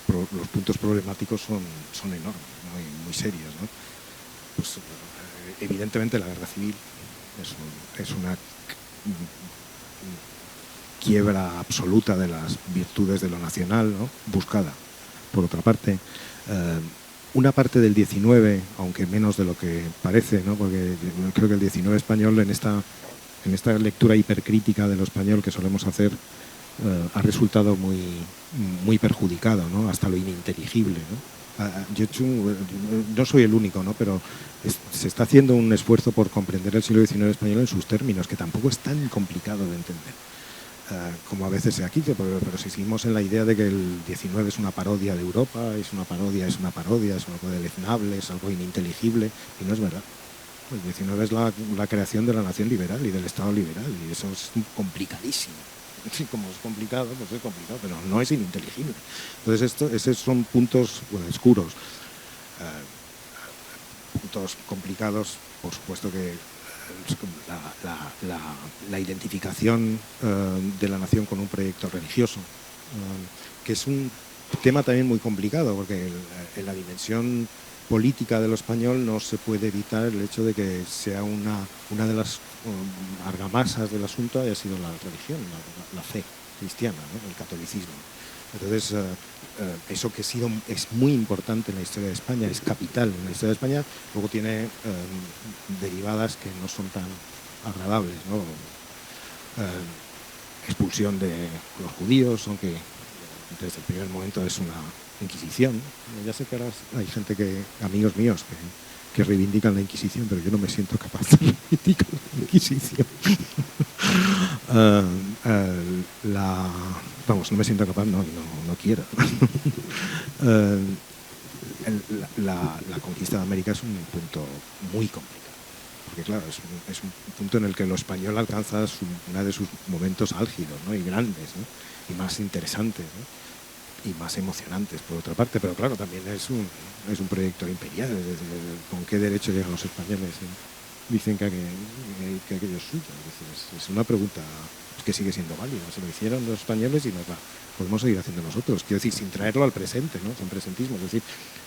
puntos problemáticos son enormes, ¿no? Y muy serios, ¿no? Pues, evidentemente la guerra civil es una quiebra absoluta de las virtudes de lo nacional, ¿no? Buscada. Por otra parte, una parte del 19, aunque menos de lo que parece, ¿no? Porque creo que el 19 español, en esta lectura hipercrítica de lo español que solemos hacer, ha resultado muy perjudicado, ¿no? Hasta lo ininteligible, ¿no? Yo no soy el único, ¿no? Pero se está haciendo un esfuerzo por comprender el siglo XIX español en sus términos, que tampoco es tan complicado de entender como a veces se aquí, pero si seguimos en la idea de que el XIX es una parodia de Europa, es una parodia, es algo deleznable, es algo ininteligible, y no es verdad. El XIX es la creación de la nación liberal y del Estado liberal, y eso es complicadísimo. Sí, como es complicado, pues es complicado, pero no es ininteligible. Entonces, esos son puntos oscuros. Puntos complicados, por supuesto que la identificación de la nación con un proyecto religioso, que es un tema también muy complicado, porque en la dimensión política de lo español no se puede evitar el hecho de que sea una de las argamasas del asunto haya sido la religión, la fe cristiana, ¿no? El catolicismo. Entonces, eso que es muy importante en la historia de España, es capital en la historia de España, luego tiene derivadas que no son tan agradables, ¿no? Expulsión de los judíos, aunque desde el primer momento es una Inquisición. Ya sé que ahora hay gente amigos míos, que reivindican la Inquisición, pero yo no me siento capaz de reivindicar la Inquisición. Vamos, no me siento capaz, no quiero. La conquista de América es un punto muy complicado, porque claro, es un punto en el que lo español alcanza uno de sus momentos álgidos, ¿no? Y grandes, ¿no? Y más interesantes, ¿no? Y más emocionantes, por otra parte, pero claro, también es un proyecto imperial. ¿Con qué derecho llegan los españoles? Dicen que aquello es suyo. Es una pregunta que sigue siendo válida. Se lo hicieron los españoles y nos la podemos seguir haciendo nosotros. Quiero decir, sin traerlo al presente, ¿no? Sin presentismo. Es decir,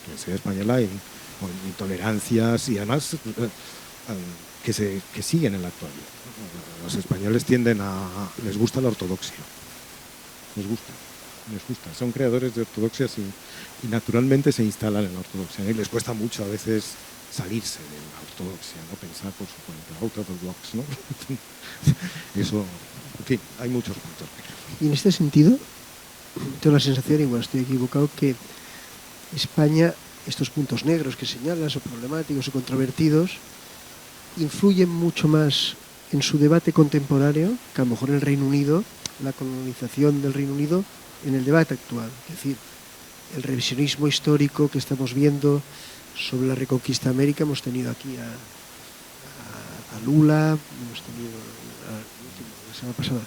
en la sociedad española hay intolerancias y además que siguen en la actualidad. Los españoles les gusta la ortodoxia. Les gusta, son creadores de ortodoxias y naturalmente se instalan en la ortodoxia, y les cuesta mucho a veces salirse de la ortodoxia, no pensar por su cuenta, out of the box, ¿no? Eso, en fin, hay muchos puntos. Y en este sentido, tengo la sensación, y bueno, estoy equivocado, que España, estos puntos negros que señalas, o problemáticos o controvertidos, influyen mucho más en su debate contemporáneo que a lo mejor en el Reino Unido, la colonización del Reino Unido, en el debate actual. Es decir, el revisionismo histórico que estamos viendo sobre la reconquista de América, hemos tenido aquí a Lula, hemos tenido la semana pasada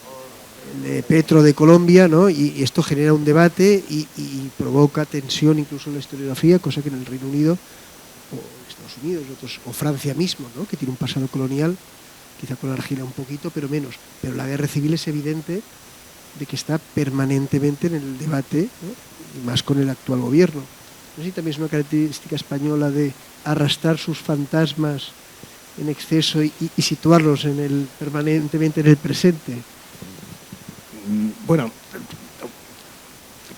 Petro de Colombia, ¿no? Y esto genera un debate y provoca tensión incluso en la historiografía, cosa que en el Reino Unido o Estados Unidos o Francia mismo, ¿no? Que tiene un pasado colonial, quizá con la Argelia un poquito, pero menos. Pero la guerra civil es evidente de que está permanentemente en el debate, ¿no? Y más con el actual gobierno. No sé si también es una característica española de arrastrar sus fantasmas en exceso y situarlos permanentemente en el presente. Bueno,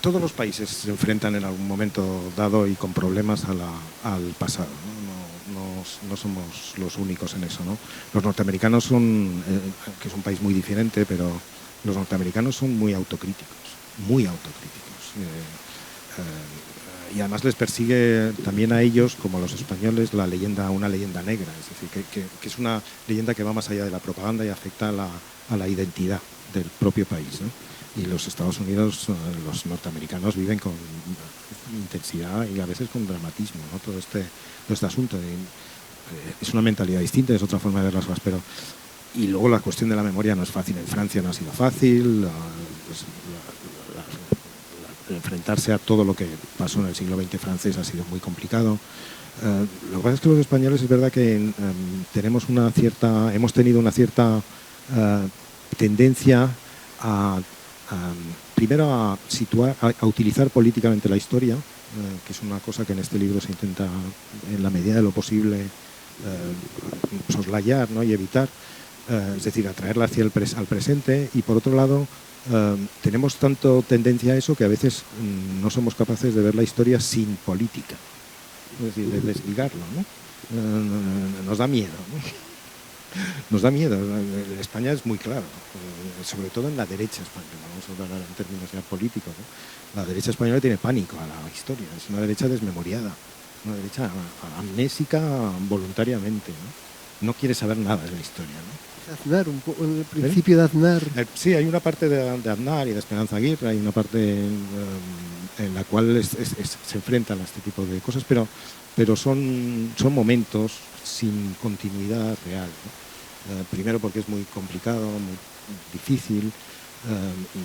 todos los países se enfrentan en algún momento dado y con problemas al pasado, no somos los únicos en eso, ¿no? Los norteamericanos son, que es un país muy diferente, pero los norteamericanos son muy autocríticos. Y además les persigue también a ellos, como a los españoles, una leyenda negra, es decir, que es una leyenda que va más allá de la propaganda y afecta a la identidad del propio país, ¿no? Y los Estados Unidos, los norteamericanos viven con intensidad y a veces con dramatismo, ¿no? Todo este asunto. Es una mentalidad distinta, es otra forma de ver las cosas, pero... Y luego la cuestión de la memoria no es fácil. En Francia no ha sido fácil, enfrentarse a todo lo que pasó en el siglo XX francés ha sido muy complicado. Lo que pasa es que los españoles es verdad que hemos tenido una cierta tendencia primero a utilizar políticamente la historia, que es una cosa que en este libro se intenta en la medida de lo posible soslayar, ¿no? Y evitar, es decir, atraerla hacia al presente, y por otro lado tenemos tanto tendencia a eso que a veces no somos capaces de ver la historia sin política, es decir, de desligarlo, ¿no? Nos da miedo, ¿no? Nos da miedo. España es muy claro, sobre todo en la derecha española, vamos a hablar en términos ya políticos, ¿no? La derecha española tiene pánico a la historia, es una derecha desmemoriada, una derecha amnésica voluntariamente, ¿no? No quiere saber nada de la historia, ¿no? Aznar, el principio de Aznar. Sí, hay una parte de Aznar y de Esperanza Aguirre, hay una parte en la cual se enfrentan a este tipo de cosas, pero son momentos sin continuidad real, ¿no? Primero porque es muy complicado, muy difícil, y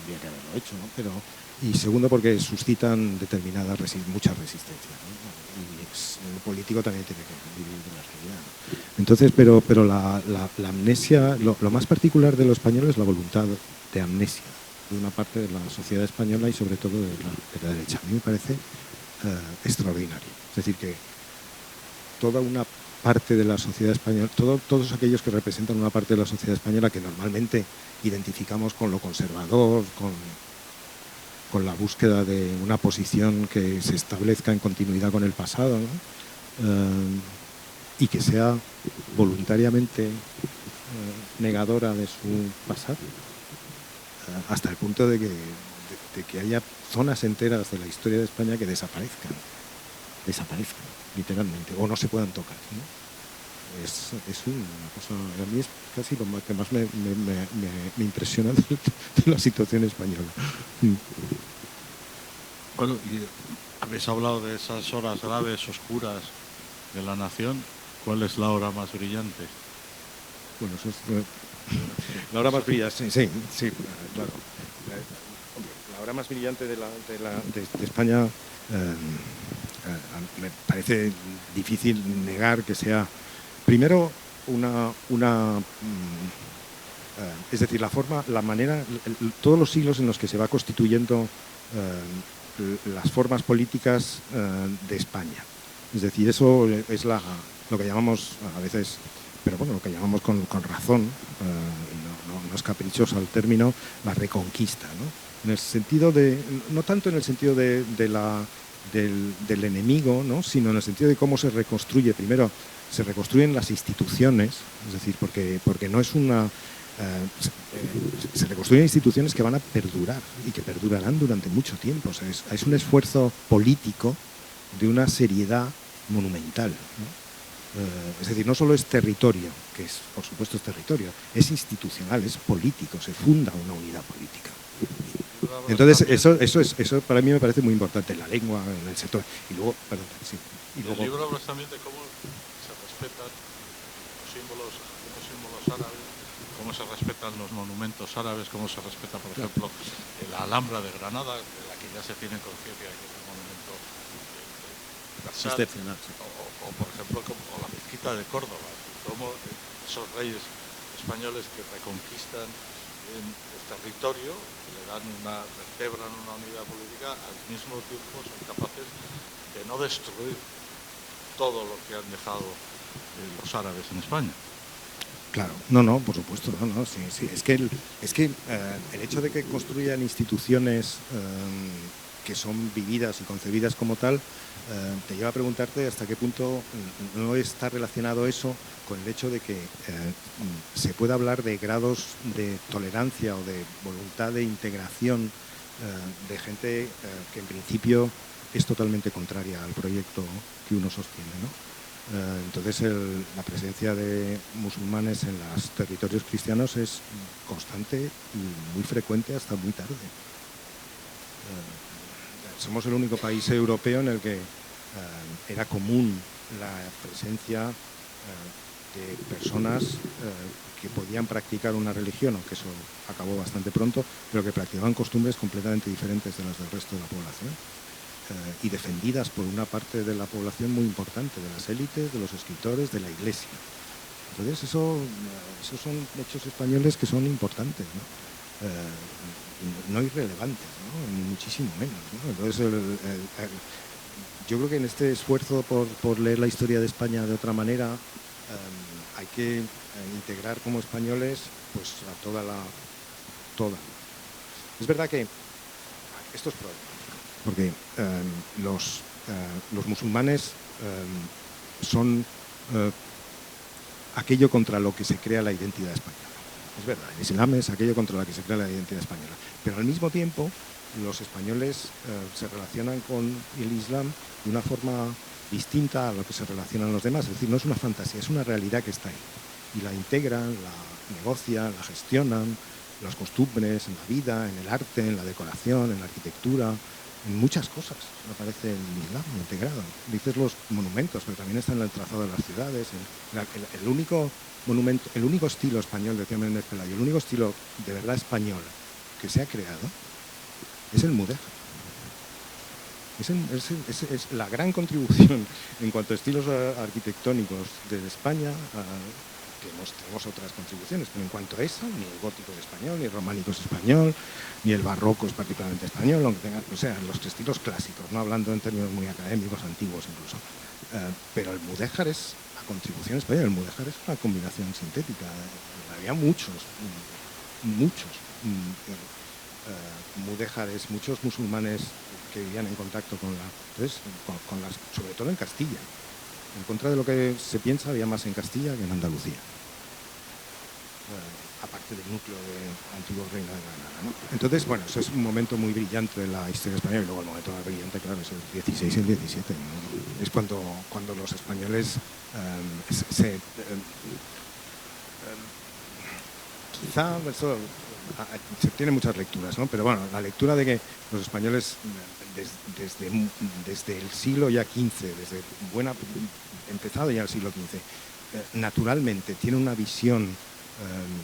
habría que haberlo hecho, ¿no? Y segundo porque suscitan muchas resistencias, ¿no? Y el político también tiene que vivir de la realidad, ¿no? Entonces, pero la amnesia, lo más particular de los españoles es la voluntad de amnesia de una parte de la sociedad española y sobre todo de la derecha. A mí me parece extraordinario. Es decir, que toda una parte de la sociedad española, todos aquellos que representan una parte de la sociedad española que normalmente identificamos con lo conservador, con la búsqueda de una posición que se establezca en continuidad con el pasado, ¿no? Y que sea voluntariamente negadora de su pasado, hasta el punto de que haya zonas enteras de la historia de España que desaparezcan, literalmente, o no se puedan tocar, ¿no? Es una cosa, a mí es casi lo que más me impresiona de la situación española. Bueno, y habéis hablado de esas horas graves, oscuras de la nación. ¿Cuál es la hora más brillante? Bueno, eso es la hora más brillante, sí, claro. La hora más brillante de España, me parece difícil negar que sea, primero, es decir, la manera, todos los siglos en los que se va constituyendo las formas políticas de España. Es decir, eso es lo que llamamos a veces, pero bueno, lo que llamamos con razón, no es caprichoso el término, la reconquista, ¿no? En el sentido no tanto en el sentido del enemigo, ¿no? Sino en el sentido de cómo se reconstruye. Primero, se reconstruyen las instituciones, es decir, porque no es se reconstruyen instituciones que van a perdurar y que perdurarán durante mucho tiempo. O sea, es un esfuerzo político de una seriedad monumental, ¿no? Es decir, no solo es territorio, que por supuesto es territorio, es institucional, es político, se funda una unidad política. Entonces, eso para mí me parece muy importante, la lengua, en el sector. Y luego, perdón, sí. El libro habla también de cómo se respetan los símbolos árabes, cómo se respetan los monumentos árabes, cómo se respeta, por ejemplo, la Alhambra de Granada, de la que ya se tiene conciencia de que es un monumento excepcional. O, por ejemplo, la mezquita de Córdoba, cómo esos reyes españoles que reconquistan el territorio, vertebran una unidad política, al mismo tiempo son capaces de no destruir todo lo que han dejado los árabes en España. Claro, no, por supuesto, no, sí. Es que el hecho de que construyan instituciones que son vividas y concebidas como tal, te lleva a preguntarte hasta qué punto no está relacionado eso con el hecho de que se pueda hablar de grados de tolerancia o de voluntad de integración de gente que en principio es totalmente contraria al proyecto que uno sostiene, ¿no? Entonces la presencia de musulmanes en los territorios cristianos es constante y muy frecuente hasta muy tarde. Somos el único país europeo en el que era común la presencia de personas que podían practicar una religión, aunque eso acabó bastante pronto, pero que practicaban costumbres completamente diferentes de las del resto de la población. Y defendidas por una parte de la población muy importante, de las élites, de los escritores, de la Iglesia. Entonces esos son hechos españoles que son importantes, ¿no? No irrelevantes, ¿no? Ni muchísimo menos, ¿no? Entonces yo creo que en este esfuerzo por leer la historia de España de otra manera hay que integrar como españoles pues a toda. Es verdad que esto es problema, porque los musulmanes son aquello contra lo que se crea la identidad española. Es verdad, el Islam es aquello contra lo que se crea la identidad española. Pero al mismo tiempo, los españoles se relacionan con el Islam de una forma distinta a lo que se relacionan los demás. Es decir, no es una fantasía, es una realidad que está ahí. Y la integran, la negocian, la gestionan, las costumbres, en la vida, en el arte, en la decoración, en la arquitectura, en muchas cosas aparece el Islam integrado. Dices los monumentos, pero también está en el trazado de las ciudades. El único monumento, el único estilo español, decía Méndez Pelayo, el único estilo de verdad español que se ha creado es el mudéjar. Es la gran contribución en cuanto a estilos arquitectónicos de España. Tenemos otras contribuciones, pero en cuanto a eso, ni el gótico es español, ni el románico es español, ni el barroco es particularmente español, aunque tengan, o sea, los estilos clásicos, no hablando en términos muy académicos, antiguos incluso. Pero el mudéjar es la contribución española, el mudéjar es una combinación sintética. Había muchos mudéjares, muchos musulmanes que vivían en contacto con sobre todo en Castilla. En contra de lo que se piensa, había más en Castilla que en Andalucía. Aparte del núcleo del antiguo reino de Granada, ¿no? Entonces, bueno, eso es un momento muy brillante de la historia española, y luego el momento más brillante, claro, es el 16 y el 17, ¿no? Es cuando los españoles quizá eso se tiene muchas lecturas, ¿no? Pero bueno, la lectura de que los españoles desde el siglo ya XV, empezado ya el siglo XV, naturalmente tiene una visión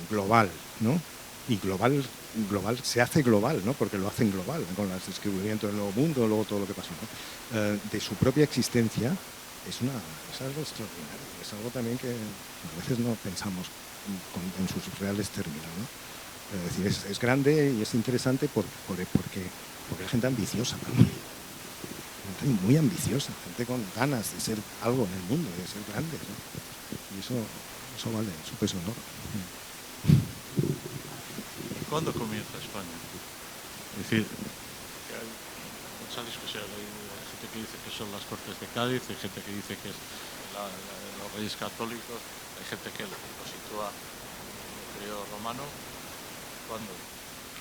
global, ¿no? Y global se hace global, ¿no? Porque lo hacen global, con el descubrimiento del Nuevo Mundo, luego todo lo que pasó, ¿no? De su propia existencia es algo extraordinario, es algo también que a veces no pensamos en sus reales términos, ¿no? Es decir, es grande y es interesante porque hay gente ambiciosa también. Gente muy ambiciosa, gente con ganas de ser algo en el mundo, de ser grandes, ¿no? Y eso vale su peso, ¿no? ¿Y cuándo comienza España? Es decir, hay mucha discusión. Hay gente que dice que son las Cortes de Cádiz, hay gente que dice que es los Reyes Católicos, hay gente que lo sitúa en el periodo romano.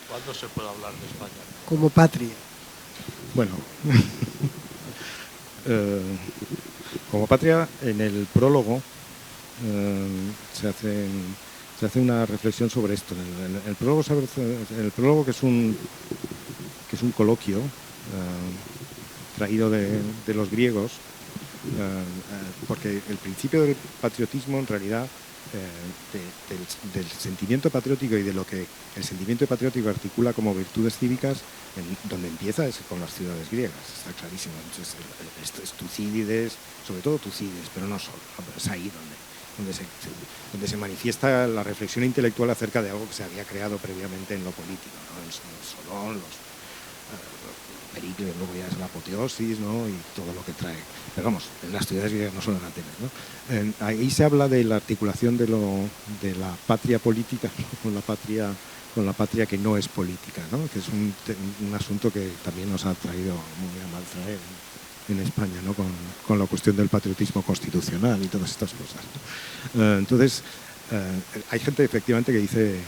¿Cuándo se puede hablar de España? Como patria. Bueno, como patria, en el prólogo se hace una reflexión sobre esto. El prólogo que es un coloquio traído de los griegos, porque el principio del patriotismo en realidad del sentimiento patriótico y de lo que el sentimiento patriótico articula como virtudes cívicas, donde empieza es con las ciudades griegas, está clarísimo. Entonces, es Tucídides, sobre todo Tucídides, pero no solo, es ahí donde se manifiesta la reflexión intelectual acerca de algo que se había creado previamente en lo político, ¿no? En Solón, Pericles luego ya es la apoteosis, ¿no? Y todo lo que trae. Pero vamos, las ciudades griegas no son Atenas, ¿no? Ahí se habla de la articulación de la patria política con la patria que no es política, ¿no? Que es un asunto que también nos ha traído muy a mal traer en España, ¿no? Con la cuestión del patriotismo constitucional y todas estas cosas, ¿no? Entonces, hay gente efectivamente que dice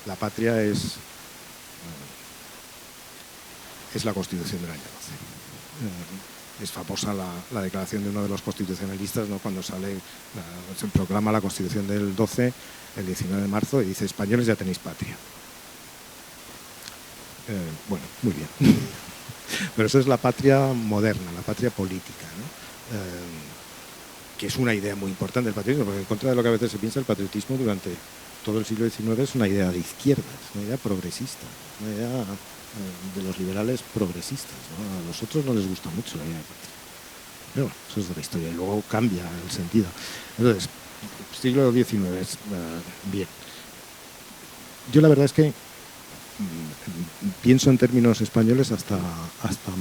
la patria es la Constitución del año 12. Es famosa la declaración de uno de los constitucionalistas, ¿no? Cuando se proclama la Constitución del 12, el 19 de marzo, y dice: españoles, ya tenéis patria. Bueno, muy bien. Pero eso es la patria moderna, la patria política, ¿no? Que es una idea muy importante del patriotismo, porque en contra de lo que a veces se piensa, el patriotismo durante todo el siglo XIX es una idea de izquierdas, una idea progresista, una idea de los liberales progresistas, ¿no? A los otros no les gusta mucho la idea de patria. Pero bueno, eso es de la historia, y luego cambia el sentido. Entonces, siglo XIX, bien. Yo la verdad es que pienso en términos españoles hasta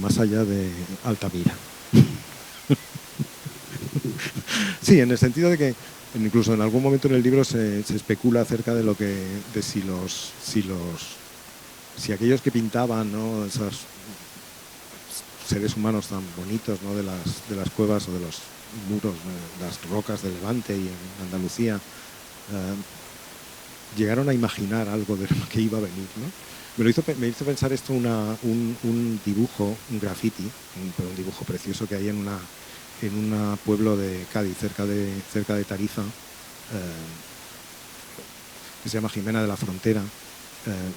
más allá de Altamira. Sí, en el sentido de que incluso en algún momento en el libro se especula acerca de si aquellos que pintaban, ¿no? Esos seres humanos tan bonitos, ¿no? de las cuevas o de los muros, de las rocas de Levante y en Andalucía, llegaron a imaginar algo de lo que iba a venir, ¿no? Me hizo pensar esto un dibujo, un graffiti, un dibujo precioso que hay en un pueblo de Cádiz, cerca de Tarifa, que se llama Jimena de la Frontera,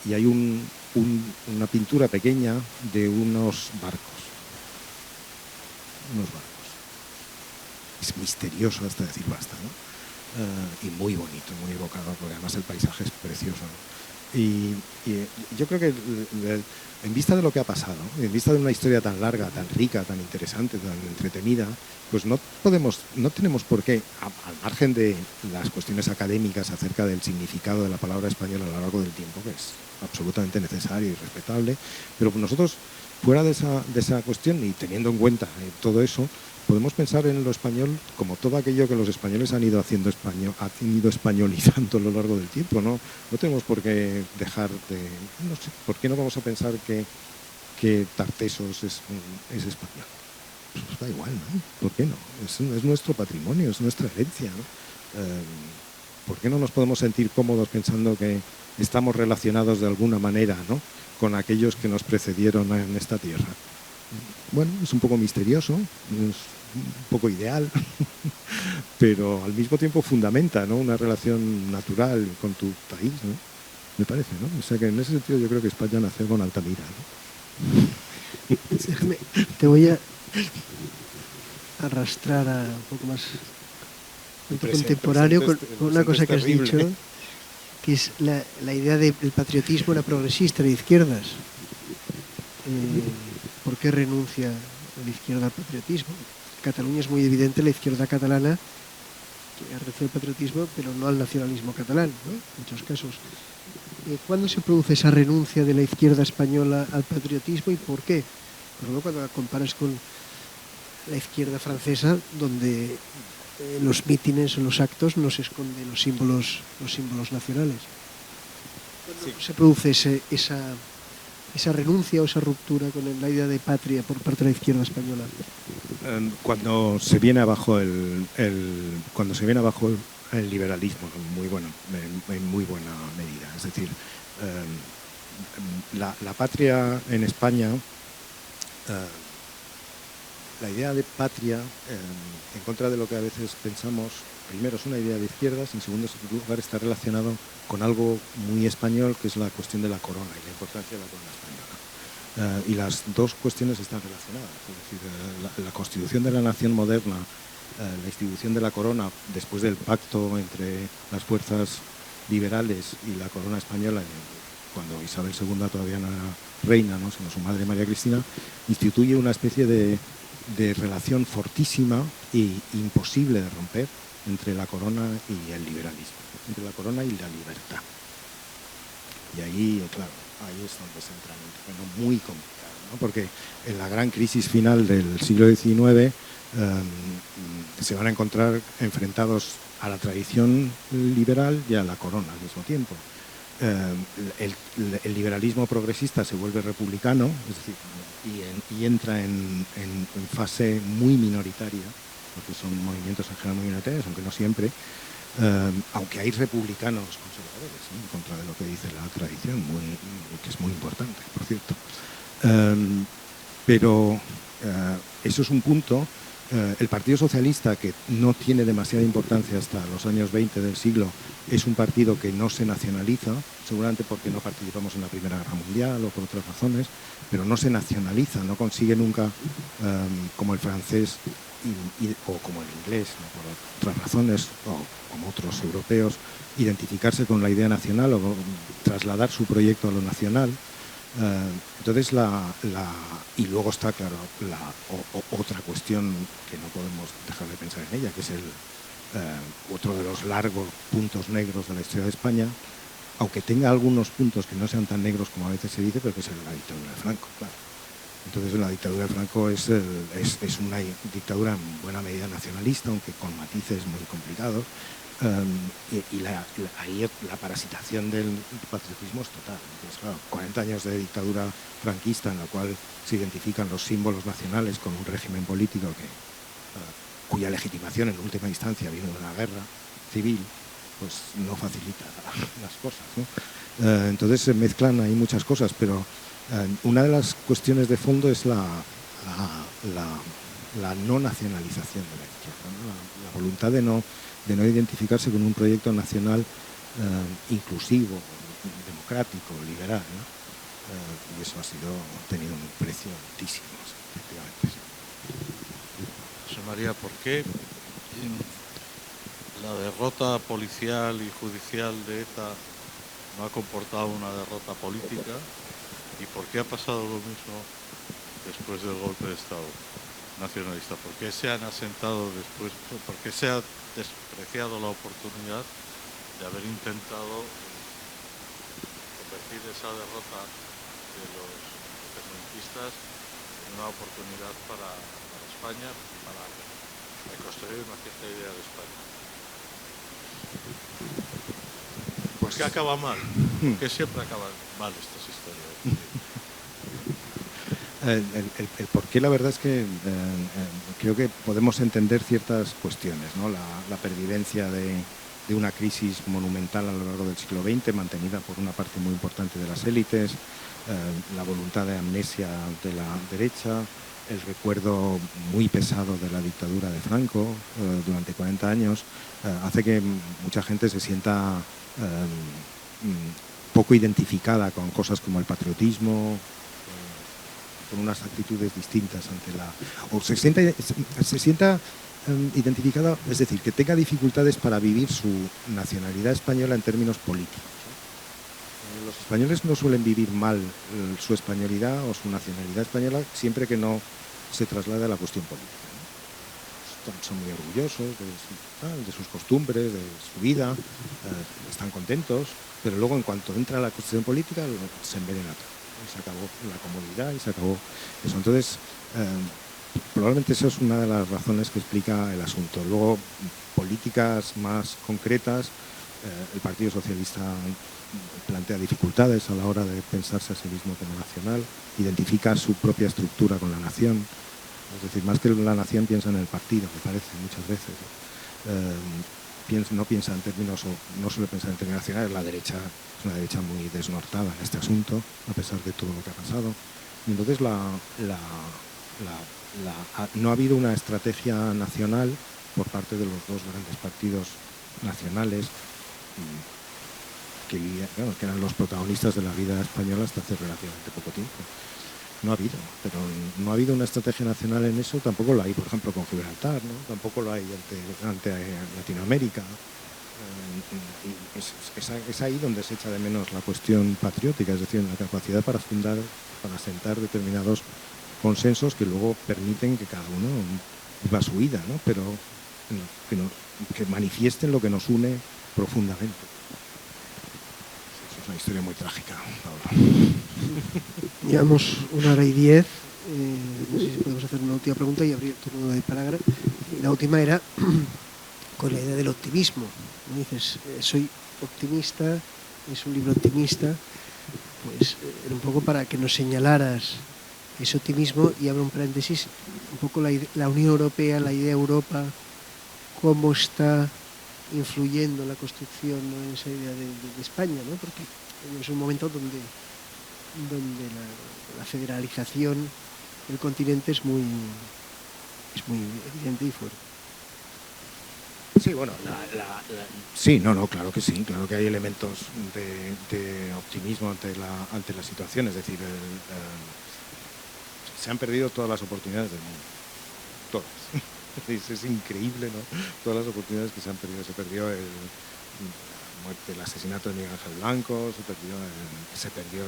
y hay una pintura pequeña de unos barcos. Es misterioso hasta decir basta, ¿no? Y muy bonito, muy evocador, porque además el paisaje es precioso, ¿no? Y yo creo que en vista de lo que ha pasado, en vista de una historia tan larga, tan rica, tan interesante, tan entretenida, pues no tenemos por qué, al margen de las cuestiones académicas acerca del significado de la palabra española a lo largo del tiempo, que es absolutamente necesario y respetable, pero nosotros, fuera de esa cuestión y teniendo en cuenta todo eso, podemos pensar en lo español como todo aquello que los españoles han ido españolizando a lo largo del tiempo, ¿no? No tenemos por qué dejar de... No sé, ¿por qué no vamos a pensar que Tartessos es español? Pues da igual, ¿no? ¿Por qué no? Es nuestro patrimonio, es nuestra herencia, ¿no? ¿Por qué no nos podemos sentir cómodos pensando que estamos relacionados de alguna manera, ¿no? con aquellos que nos precedieron en esta tierra? Bueno, es un poco misterioso, es un poco ideal, pero al mismo tiempo fundamenta, ¿no? una relación natural con tu país, ¿no? Me parece, ¿no? O sea que en ese sentido yo creo que España nació con Altamira, ¿no? Déjame, te voy a arrastrar a un poco más contemporáneo con una cosa que has dicho, que es la idea del patriotismo era progresista de izquierdas. ¿Por qué renuncia la izquierda al patriotismo? En Cataluña es muy evidente la izquierda catalana que ha renunciado al patriotismo, pero no al nacionalismo catalán, ¿no? En muchos casos. ¿Cuándo se produce esa renuncia de la izquierda española al patriotismo y por qué? Por ejemplo, cuando la comparas con la izquierda francesa, donde los mítines o los actos no se esconden los símbolos nacionales. ¿Cuándo se produce esa renuncia o esa ruptura con la idea de patria por parte de la izquierda española? Cuando se viene abajo el liberalismo, en muy buena medida. Es decir, la patria en España, la idea de patria, en contra de lo que a veces pensamos, primero es una idea de izquierdas, y en segundo lugar está relacionado con algo muy español, que es la cuestión de la corona y la importancia de la corona española. Y las dos cuestiones están relacionadas. Es decir, la constitución de la nación moderna, la institución de la corona después del pacto entre las fuerzas liberales y la corona española, cuando Isabel II todavía no era reina, ¿no? sino su madre María Cristina, instituye una especie de relación fortísima e imposible de romper entre la corona y el liberalismo, entre la corona y la libertad. Y ahí, claro, ahí es donde se entra en un terreno muy complicado, ¿no? Porque en la gran crisis final del siglo XIX se van a encontrar enfrentados a la tradición liberal y a la corona al mismo tiempo. El liberalismo progresista se vuelve republicano, es decir, y entra en fase muy minoritaria, porque son movimientos en general muy minoritarios, aunque no siempre, aunque hay republicanos conservadores, ¿no?, en contra de lo que dice la tradición, que es muy importante, por cierto. Pero eso es un punto. El Partido Socialista, que no tiene demasiada importancia hasta los años 20 del siglo, es un partido que no se nacionaliza, seguramente porque no participamos en la Primera Guerra Mundial o por otras razones, pero no se nacionaliza, no consigue nunca, como el francés o como el inglés, ¿no?, por otras razones, o como otros europeos, identificarse con la idea nacional o trasladar su proyecto a lo nacional. Entonces, y luego está, claro, otra cuestión que no podemos dejar de pensar en ella, que es otro de los largos puntos negros de la historia de España, aunque tenga algunos puntos que no sean tan negros como a veces se dice, pero que es la dictadura de Franco, claro. Entonces, la dictadura de Franco es una dictadura en buena medida nacionalista, aunque con matices muy complicados. Ahí la parasitación del patriotismo es total. Entonces, claro, 40 años de dictadura franquista en la cual se identifican los símbolos nacionales con un régimen político cuya legitimación en última instancia vino de una guerra civil, pues no facilita las cosas, ¿no? Entonces se mezclan ahí muchas cosas, pero una de las cuestiones de fondo es la no nacionalización de la izquierda, ¿no? La voluntad de no identificarse con un proyecto nacional inclusivo, democrático, liberal, ¿no? Y eso ha tenido un precio altísimo, efectivamente. Sí. José María, ¿por qué la derrota policial y judicial de ETA no ha comportado una derrota política? ¿Y por qué ha pasado lo mismo después del golpe de Estado nacionalista? ¿Por qué se han asentado después? ¿Por qué se ha despreciado la oportunidad de haber intentado convertir esa derrota de los independentistas en una oportunidad para España, para reconstruir una cierta idea de España? ¿Por qué acaba mal? ¿Por qué siempre acaban mal estas historias? El por qué, la verdad es que creo que podemos entender ciertas cuestiones, ¿no? La pervivencia de una crisis monumental a lo largo del siglo XX, mantenida por una parte muy importante de las élites, la voluntad de amnesia de la derecha, el recuerdo muy pesado de la dictadura de Franco durante 40 años, hace que mucha gente se sienta poco identificada con cosas como el patriotismo, con unas actitudes distintas ante o se sienta identificada, es decir, que tenga dificultades para vivir su nacionalidad española en términos políticos. Los españoles no suelen vivir mal su españolidad o su nacionalidad española siempre que no se traslade a la cuestión política, ¿no? Son muy orgullosos de sus costumbres, de su vida, están contentos, pero luego en cuanto entra la cuestión política se envenena todo. Se acabó la comodidad y se acabó eso. Entonces, probablemente eso es una de las razones que explica el asunto. Luego, políticas más concretas, el Partido Socialista plantea dificultades a la hora de pensarse a sí mismo como nacional, identifica su propia estructura con la nación, es decir, más que la nación piensa en el partido, me parece, muchas veces. No piensa en términos, o no suele pensar en términos nacionales. La derecha es una derecha muy desnortada en este asunto, a pesar de todo lo que ha pasado. Y entonces no ha habido una estrategia nacional por parte de los dos grandes partidos nacionales que eran los protagonistas de la vida española hasta hace relativamente poco tiempo. No ha habido, pero no ha habido una estrategia nacional en eso, tampoco lo hay, por ejemplo, con Gibraltar, ¿no? Tampoco lo hay ante Latinoamérica. Es ahí donde se echa de menos la cuestión patriótica, es decir, la capacidad para asentar determinados consensos que luego permiten que cada uno viva su vida, ¿no? Pero que manifiesten lo que nos une profundamente. Eso es una historia muy trágica, Pablo. Llevamos 1 hora y 10. No sé si podemos hacer una última pregunta y abrir el turno de palabra. Y la última era con la idea del optimismo, ¿no? Dices, soy optimista, es un libro optimista, pues era un poco para que nos señalaras ese optimismo, y abro un paréntesis, un poco la Unión Europea, la idea de Europa, cómo está influyendo la construcción, ¿no?, en esa idea de España, ¿no? Porque es un momento donde la federalización del continente es muy evidente y fuerte. Sí, bueno, sí, no, claro que sí, claro que hay elementos de optimismo ante la situación, es decir, se han perdido todas las oportunidades del mundo, todas. Es increíble, ¿no? Todas las oportunidades que se han perdido. Se perdió el asesinato de Miguel Ángel Blanco, se perdió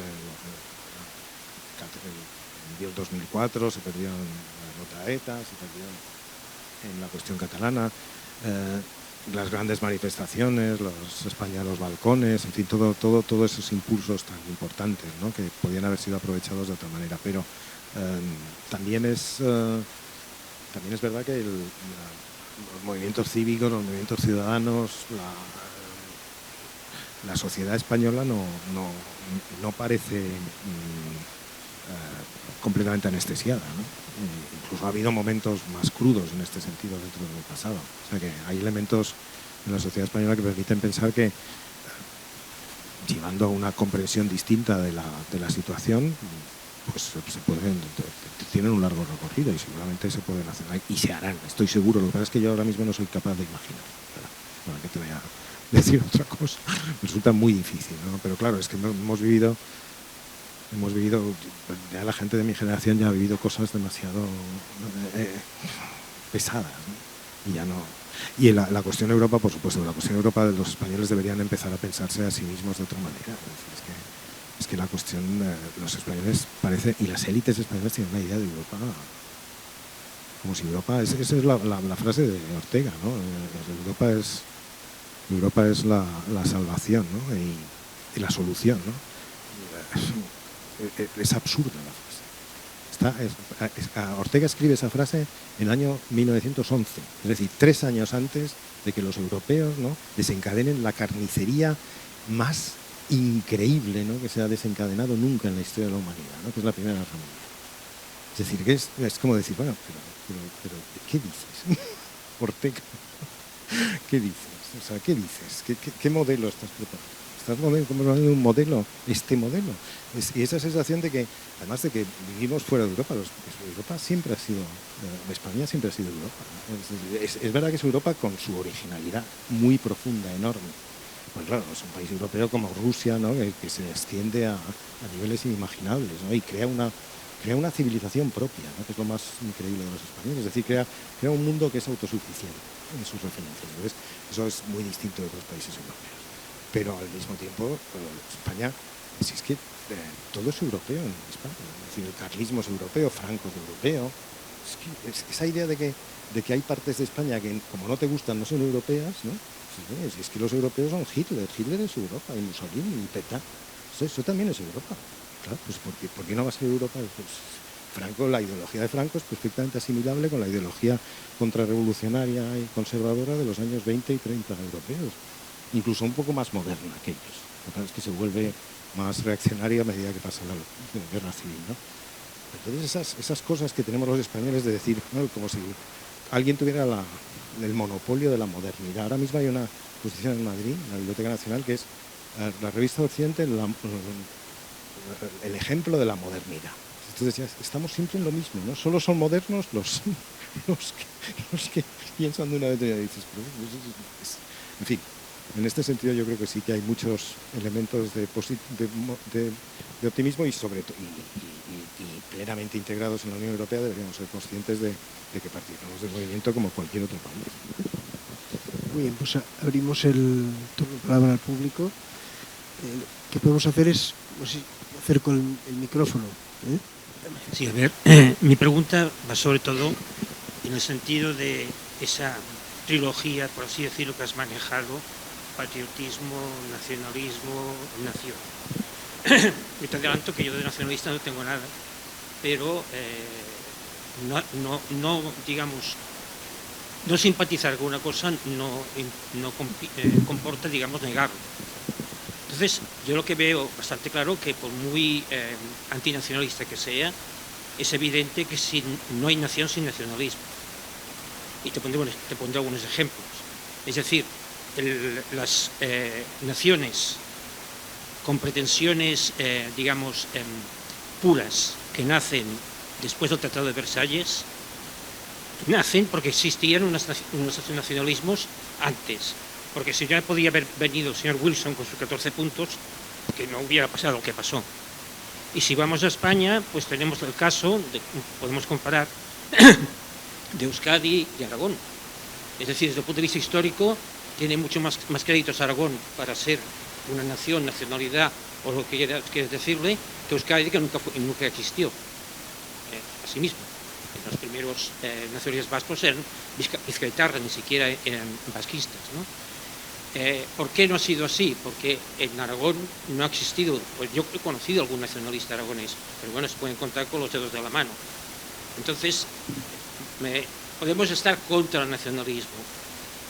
el 2004, se perdió en la nota ETA, se perdió en la cuestión catalana, las grandes manifestaciones, España a los balcones, en fin, todos esos impulsos tan importantes, ¿no?, que podían haber sido aprovechados de otra manera. Pero también es verdad que los movimientos cívicos, los movimientos ciudadanos, la sociedad española no parece completamente anestesiada, ¿no? Incluso ha habido momentos más crudos en este sentido dentro del pasado. O sea que hay elementos en la sociedad española que permiten pensar que, llevando a una comprensión distinta de la situación, pues tienen un largo recorrido y seguramente se pueden hacer y se harán, estoy seguro. Lo que pasa es que yo ahora mismo no soy capaz de imaginar, para que te voy a decir otra cosa, me resulta muy difícil, ¿no? Pero claro, es que hemos vivido, ya la gente de mi generación ya ha vivido cosas demasiado pesadas, ¿no? Y ya no. Y en la cuestión de Europa, por supuesto, la cuestión de Europa, los españoles deberían empezar a pensarse a sí mismos de otra manera. Es que la cuestión, los españoles parece, y las élites españolas tienen una idea de Europa como si Europa, esa es la frase de Ortega, ¿no? Europa es la salvación, ¿no? Y la solución, ¿no? Es absurda la frase. Ortega escribe esa frase en el año 1911, es decir, 3 años antes de que los europeos, ¿no?, desencadenen la carnicería más increíble, ¿no?, que se ha desencadenado nunca en la historia de la humanidad, ¿no?, que es la Primera Guerra Mundial. Es decir, que es como decir, bueno, pero ¿qué dices? Ortega, ¿qué dices? O sea, ¿qué dices? ¿Qué modelo estás preparando? ¿Estás proponiendo un modelo? Este modelo. Y esa sensación de que, además de que vivimos fuera de Europa, Europa siempre ha sido, España siempre ha sido Europa, ¿no? Es verdad que es Europa con su originalidad muy profunda, enorme. Pues claro, es un país europeo como Rusia, ¿no?, que se extiende a niveles inimaginables, ¿no?, y crea una civilización propia, ¿no?, que es lo más increíble de los españoles. Es decir, crea un mundo que es autosuficiente en sus referencias. Entonces, eso es muy distinto de otros países europeos. Pero al mismo tiempo, España, si es que todo es europeo en España. Es decir, el carlismo es europeo, Franco es europeo. Es que esa idea de que hay partes de España que, como no te gustan, no son europeas, ¿no? Si es que los europeos son Hitler es Europa, y Mussolini, y Pétain. Eso también es Europa. Claro, pues ¿por qué no va a ser Europa? Pues Franco, la ideología de Franco es perfectamente asimilable con la ideología contrarrevolucionaria y conservadora de los años 20 y 30 europeos, incluso un poco más moderna que ellos. Lo que pasa es que se vuelve más reaccionaria a medida que pasa la guerra civil, ¿no? Entonces esas cosas que tenemos los españoles de decir, ¿no?, como si alguien tuviera el monopolio de la modernidad. Ahora mismo hay una exposición en Madrid, en la Biblioteca Nacional, que es la revista Occidente, el ejemplo de la modernidad. Entonces ya estamos siempre en lo mismo, ¿no? Solo son modernos los que piensan de una vez y dices, en fin, en este sentido yo creo que sí que hay muchos elementos de optimismo y sobre todo y plenamente integrados en la Unión Europea deberíamos ser conscientes de que participamos del movimiento como cualquier otro país. Muy bien, pues abrimos el turno de palabra al público. Lo que podemos hacer es, no sé, hacer con el micrófono, ¿eh? Sí, a ver, mi pregunta va sobre todo en el sentido de esa trilogía, por así decirlo, que has manejado patriotismo, nacionalismo, nación. Y te adelanto que yo de nacionalista no tengo nada, pero digamos, no simpatizar con una cosa no comporta, digamos, negarlo. Entonces, yo lo que veo bastante claro que por muy antinacionalista que sea, es evidente que no hay nación sin nacionalismo. Y te pondré algunos ejemplos. Es decir, las naciones con pretensiones, digamos, puras, que nacen después del Tratado de Versalles, nacen porque existían unos nacionalismos antes. Porque si ya podía haber venido el señor Wilson con sus 14 puntos, que no hubiera pasado lo que pasó. Y si vamos a España, pues tenemos el caso, podemos comparar, de Euskadi y Aragón. Es decir, desde el punto de vista histórico, tiene mucho más créditos Aragón para ser una nación, nacionalidad, o lo que quieras decirle, que Euskadi, que nunca existió. Asimismo, los primeros nacionalistas vascos eran vizcaitarras, ni siquiera eran vasquistas, ¿no? ¿Por qué no ha sido así? Porque en Aragón no ha existido, pues yo he conocido algún nacionalista aragonés, pero bueno, se pueden contar con los dedos de la mano. Entonces, podemos estar contra el nacionalismo,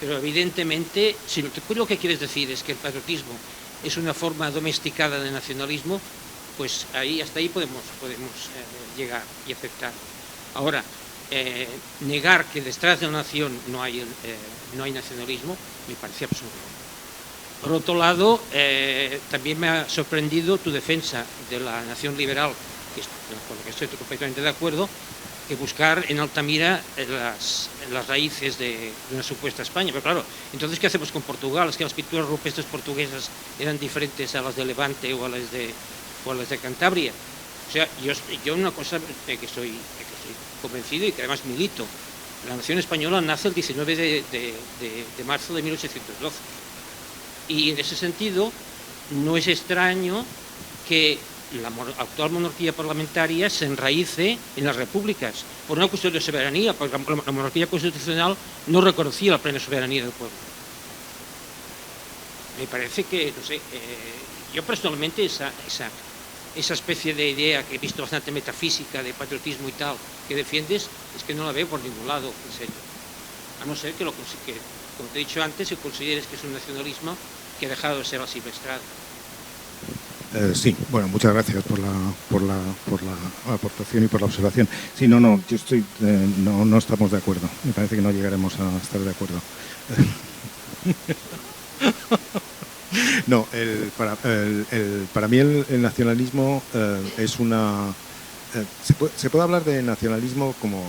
pero evidentemente, si lo que quieres decir es que el patriotismo es una forma domesticada de nacionalismo, pues hasta ahí podemos llegar y aceptar. Ahora, negar que detrás de la nación no hay nacionalismo me parece absurdo. Por otro lado, también me ha sorprendido tu defensa de la nación liberal, con la que estoy completamente de acuerdo, que buscar en Altamira las raíces de una supuesta España. Pero claro, entonces, ¿qué hacemos con Portugal? Es que las pinturas rupestres portuguesas eran diferentes a las de Levante o a las de Cantabria. O sea, yo una cosa que soy convencido y que además milito, la nación española nace el 19 de marzo de 1812. Y en ese sentido, no es extraño que la actual monarquía parlamentaria se enraíce en las repúblicas por una cuestión de soberanía, porque la monarquía constitucional no reconocía la plena soberanía del pueblo. Me parece que, no sé, yo personalmente esa especie de idea que he visto bastante metafísica de patriotismo y tal que defiendes, es que no la veo por ningún lado, en serio. A no ser que, como te he dicho antes, que consideres que es un nacionalismo que ha dejado de ser asilvestrado. Sí, bueno, muchas gracias por la aportación y por la observación. Sí, yo estoy, no estamos de acuerdo. Me parece que no llegaremos a estar de acuerdo. No, para mí el nacionalismo es una... se puede hablar de nacionalismo como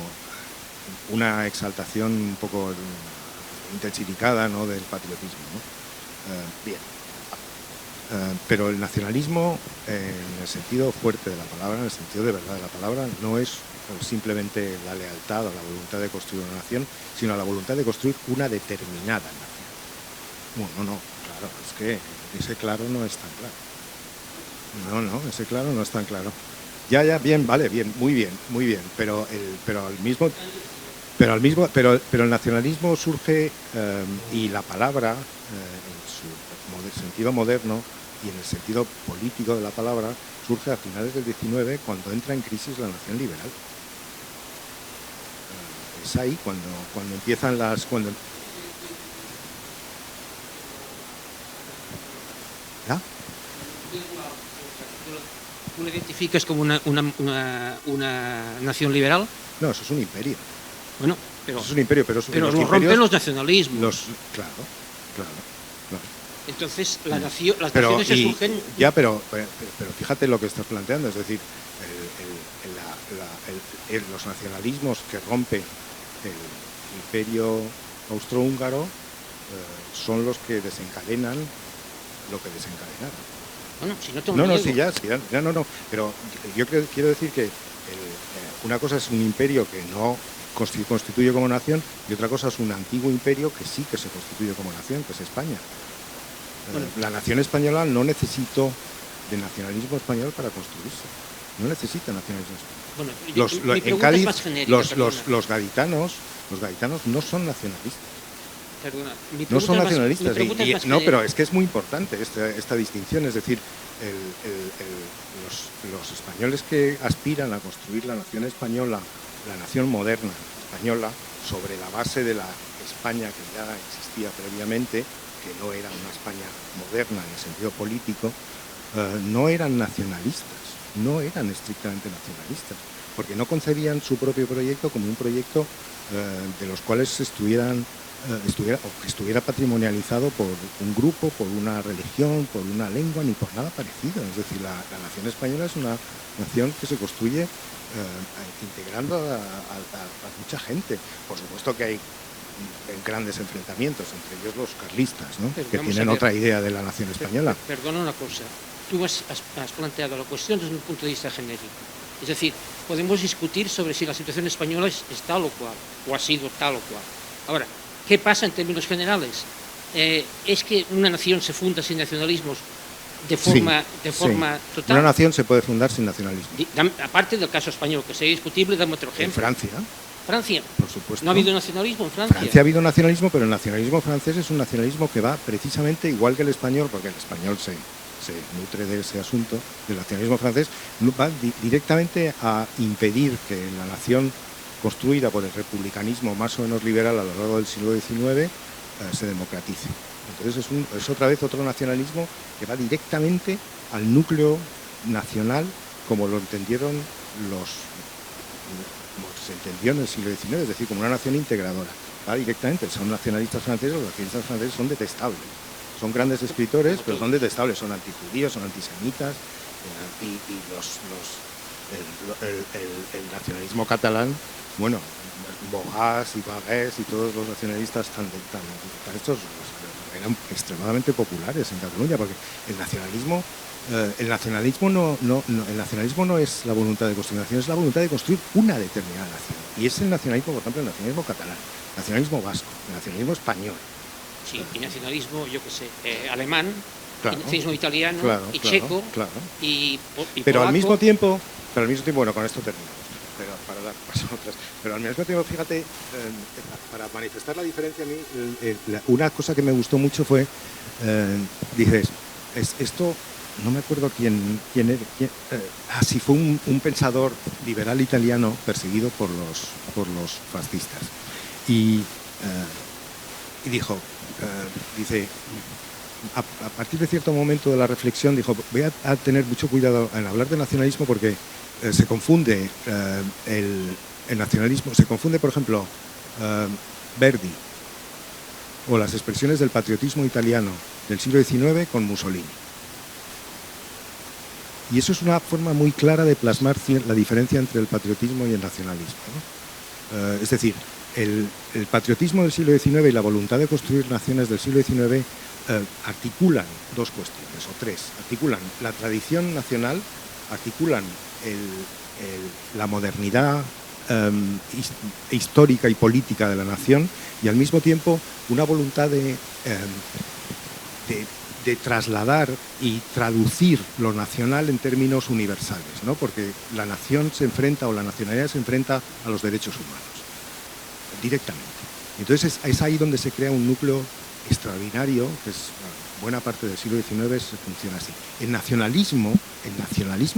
una exaltación un poco intensificada, ¿no?, del patriotismo, ¿no? Bien. Pero el nacionalismo, en el sentido fuerte de la palabra, en el sentido de verdad de la palabra, no es simplemente la lealtad o la voluntad de construir una nación, sino la voluntad de construir una determinada nación. Bueno, no, claro, es que ese claro no es tan claro. No, ese claro no es tan claro. Ya, bien, vale, bien, muy bien, pero el nacionalismo surge y la palabra, en su sentido moderno y en el sentido político de la palabra, surge a finales del XIX, cuando entra en crisis la nación liberal. Es ahí cuando empiezan las... ¿Ya? ¿Tú lo identificas como una nación liberal? No, eso es un imperio. Bueno, pero... Eso es un imperio, pero lo rompen los nacionalismos. Claro. Entonces, las naciones se surgen... Ya, pero fíjate lo que estás planteando, es decir, los nacionalismos que rompe el imperio austrohúngaro son los que desencadenan lo que desencadenaron. Bueno, si no te lo niego. No, pero yo quiero decir que una cosa es un imperio que no constituye como nación y otra cosa es un antiguo imperio que sí que se constituye como nación, que es España. Bueno, la nación española no necesitó de nacionalismo español para construirse. No necesita nacionalismo español. Bueno, en Cádiz, los gaditanos no son nacionalistas. Perdona, mi No son pregunta es más- mi nacionalistas. pregunta es más No, que- pero es que es muy importante esta distinción. Es decir, los españoles que aspiran a construir la nación española, la nación moderna española, sobre la base de la España que ya existía previamente, que no era una España moderna en el sentido político, no eran nacionalistas, no eran estrictamente nacionalistas, porque no concebían su propio proyecto como un proyecto de los cuales estuviera patrimonializado por un grupo, por una religión, por una lengua, ni por nada parecido. Es decir, la nación española es una nación que se construye integrando a mucha gente. Por supuesto que hay grandes enfrentamientos, entre ellos los carlistas, ¿no? Pero Que vamos tienen a ver. otra idea de la nación española. Perdona una cosa. Tú has planteado la cuestión desde un punto de vista genérico. Es decir, podemos discutir sobre si la situación española es tal o cual, o ha sido tal o cual. Ahora, ¿qué pasa en términos generales? ¿Es que una nación se funda sin nacionalismos de forma total? Una nación se puede fundar sin nacionalismo. Aparte del caso español, que sería discutible, dame otro En ejemplo. Francia, Por supuesto. ¿No ha habido nacionalismo en Francia? Francia ha habido nacionalismo, pero el nacionalismo francés es un nacionalismo que va precisamente igual que el español, porque el español se nutre de ese asunto, del nacionalismo francés, va directamente a impedir que la nación construida por el republicanismo más o menos liberal a lo largo del siglo XIX se democratice. Entonces es otra vez otro nacionalismo que va directamente al núcleo nacional como lo entendieron como se entendió en el siglo XIX, es decir, como una nación integradora. Va directamente, son nacionalistas franceses, los nacionalistas franceses son detestables. Son grandes escritores, pero son detestables, son antijudíos, son antisemitas, y el nacionalismo catalán, bueno, Bogás y Bagués y todos los nacionalistas tan estos eran extremadamente populares en Cataluña, porque el nacionalismo no es la voluntad de construir nación, es la voluntad de construir una determinada nación. Y es el nacionalismo, por ejemplo, el nacionalismo catalán, el nacionalismo vasco, el nacionalismo español. Sí, y nacionalismo, yo qué sé, alemán, Claro, y nacionalismo italiano, claro, y claro, checo, claro. y Pero al polaco. mismo tiempo, bueno, con esto terminamos, pero para dar paso a otras. Pero al mismo tiempo, fíjate, para manifestar la diferencia a mí, una cosa que me gustó mucho fue, dices, esto, no me acuerdo quién era, si fue un pensador liberal italiano perseguido por los fascistas. Y dijo, dice, a partir de cierto momento de la reflexión, dijo, voy a tener mucho cuidado en hablar de nacionalismo porque se confunde el nacionalismo, se confunde, por ejemplo, Verdi o las expresiones del patriotismo italiano del siglo XIX con Mussolini. Y eso es una forma muy clara de plasmar la diferencia entre el patriotismo y el nacionalismo, ¿no? Es decir, el patriotismo del siglo XIX y la voluntad de construir naciones del siglo XIX articulan dos cuestiones, o tres. Articulan la tradición nacional, articulan la modernidad histórica y política de la nación, y al mismo tiempo una voluntad de trasladar y traducir lo nacional en términos universales, ¿no? Porque la nación se enfrenta, o la nacionalidad se enfrenta a los derechos humanos, directamente. Entonces es ahí donde se crea un núcleo extraordinario, que es buena parte del siglo XIX se funciona así. El nacionalismo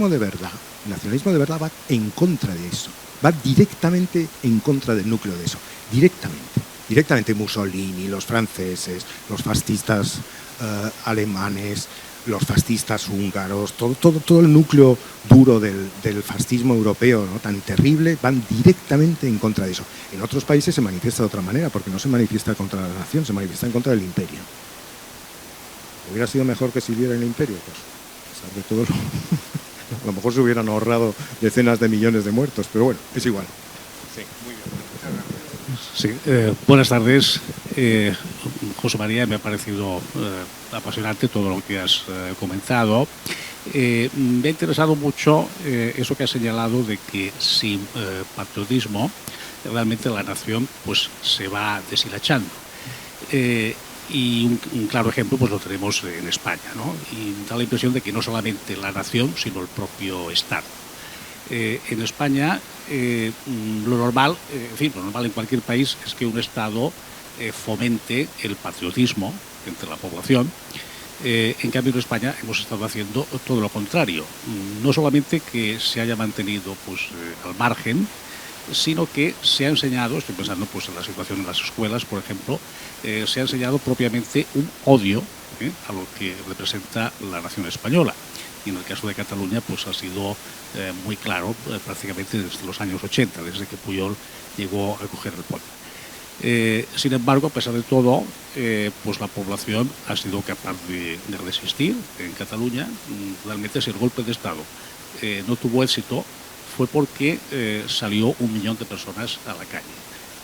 de verdad va en contra de eso, va directamente en contra del núcleo de eso, directamente Mussolini, los franceses, los fascistas alemanes, los fascistas húngaros, todo el núcleo duro del fascismo europeo, ¿no?, tan terrible, van directamente en contra de eso. En otros países se manifiesta de otra manera, porque no se manifiesta contra la nación, se manifiesta en contra del imperio. ¿Hubiera sido mejor que sirviera el imperio? Pues, a pesar de todo, a lo mejor se hubieran ahorrado decenas de millones de muertos, pero bueno, es igual. Sí, muy bien. Sí, buenas tardes. José María, me ha parecido apasionante todo lo que has comentado. Me ha interesado mucho eso que has señalado de que sin patriotismo realmente la nación pues se va deshilachando. Y un claro ejemplo pues lo tenemos en España, ¿no? Y da la impresión de que no solamente la nación, sino el propio Estado. En España lo normal, lo normal en cualquier país es que un Estado fomente el patriotismo entre la población. En cambio, en España hemos estado haciendo todo lo contrario. No solamente que se haya mantenido al margen, sino que se ha enseñado, estoy pensando en la situación en las escuelas, por ejemplo, se ha enseñado propiamente un odio a lo que representa la nación española. Y en el caso de Cataluña ha sido muy claro prácticamente desde los años 80, desde que Pujol llegó a coger el poder. Sin embargo, a pesar de todo, la población ha sido capaz de resistir en Cataluña. Realmente, si el golpe de Estado no tuvo éxito, fue porque salió 1 millón de personas a la calle,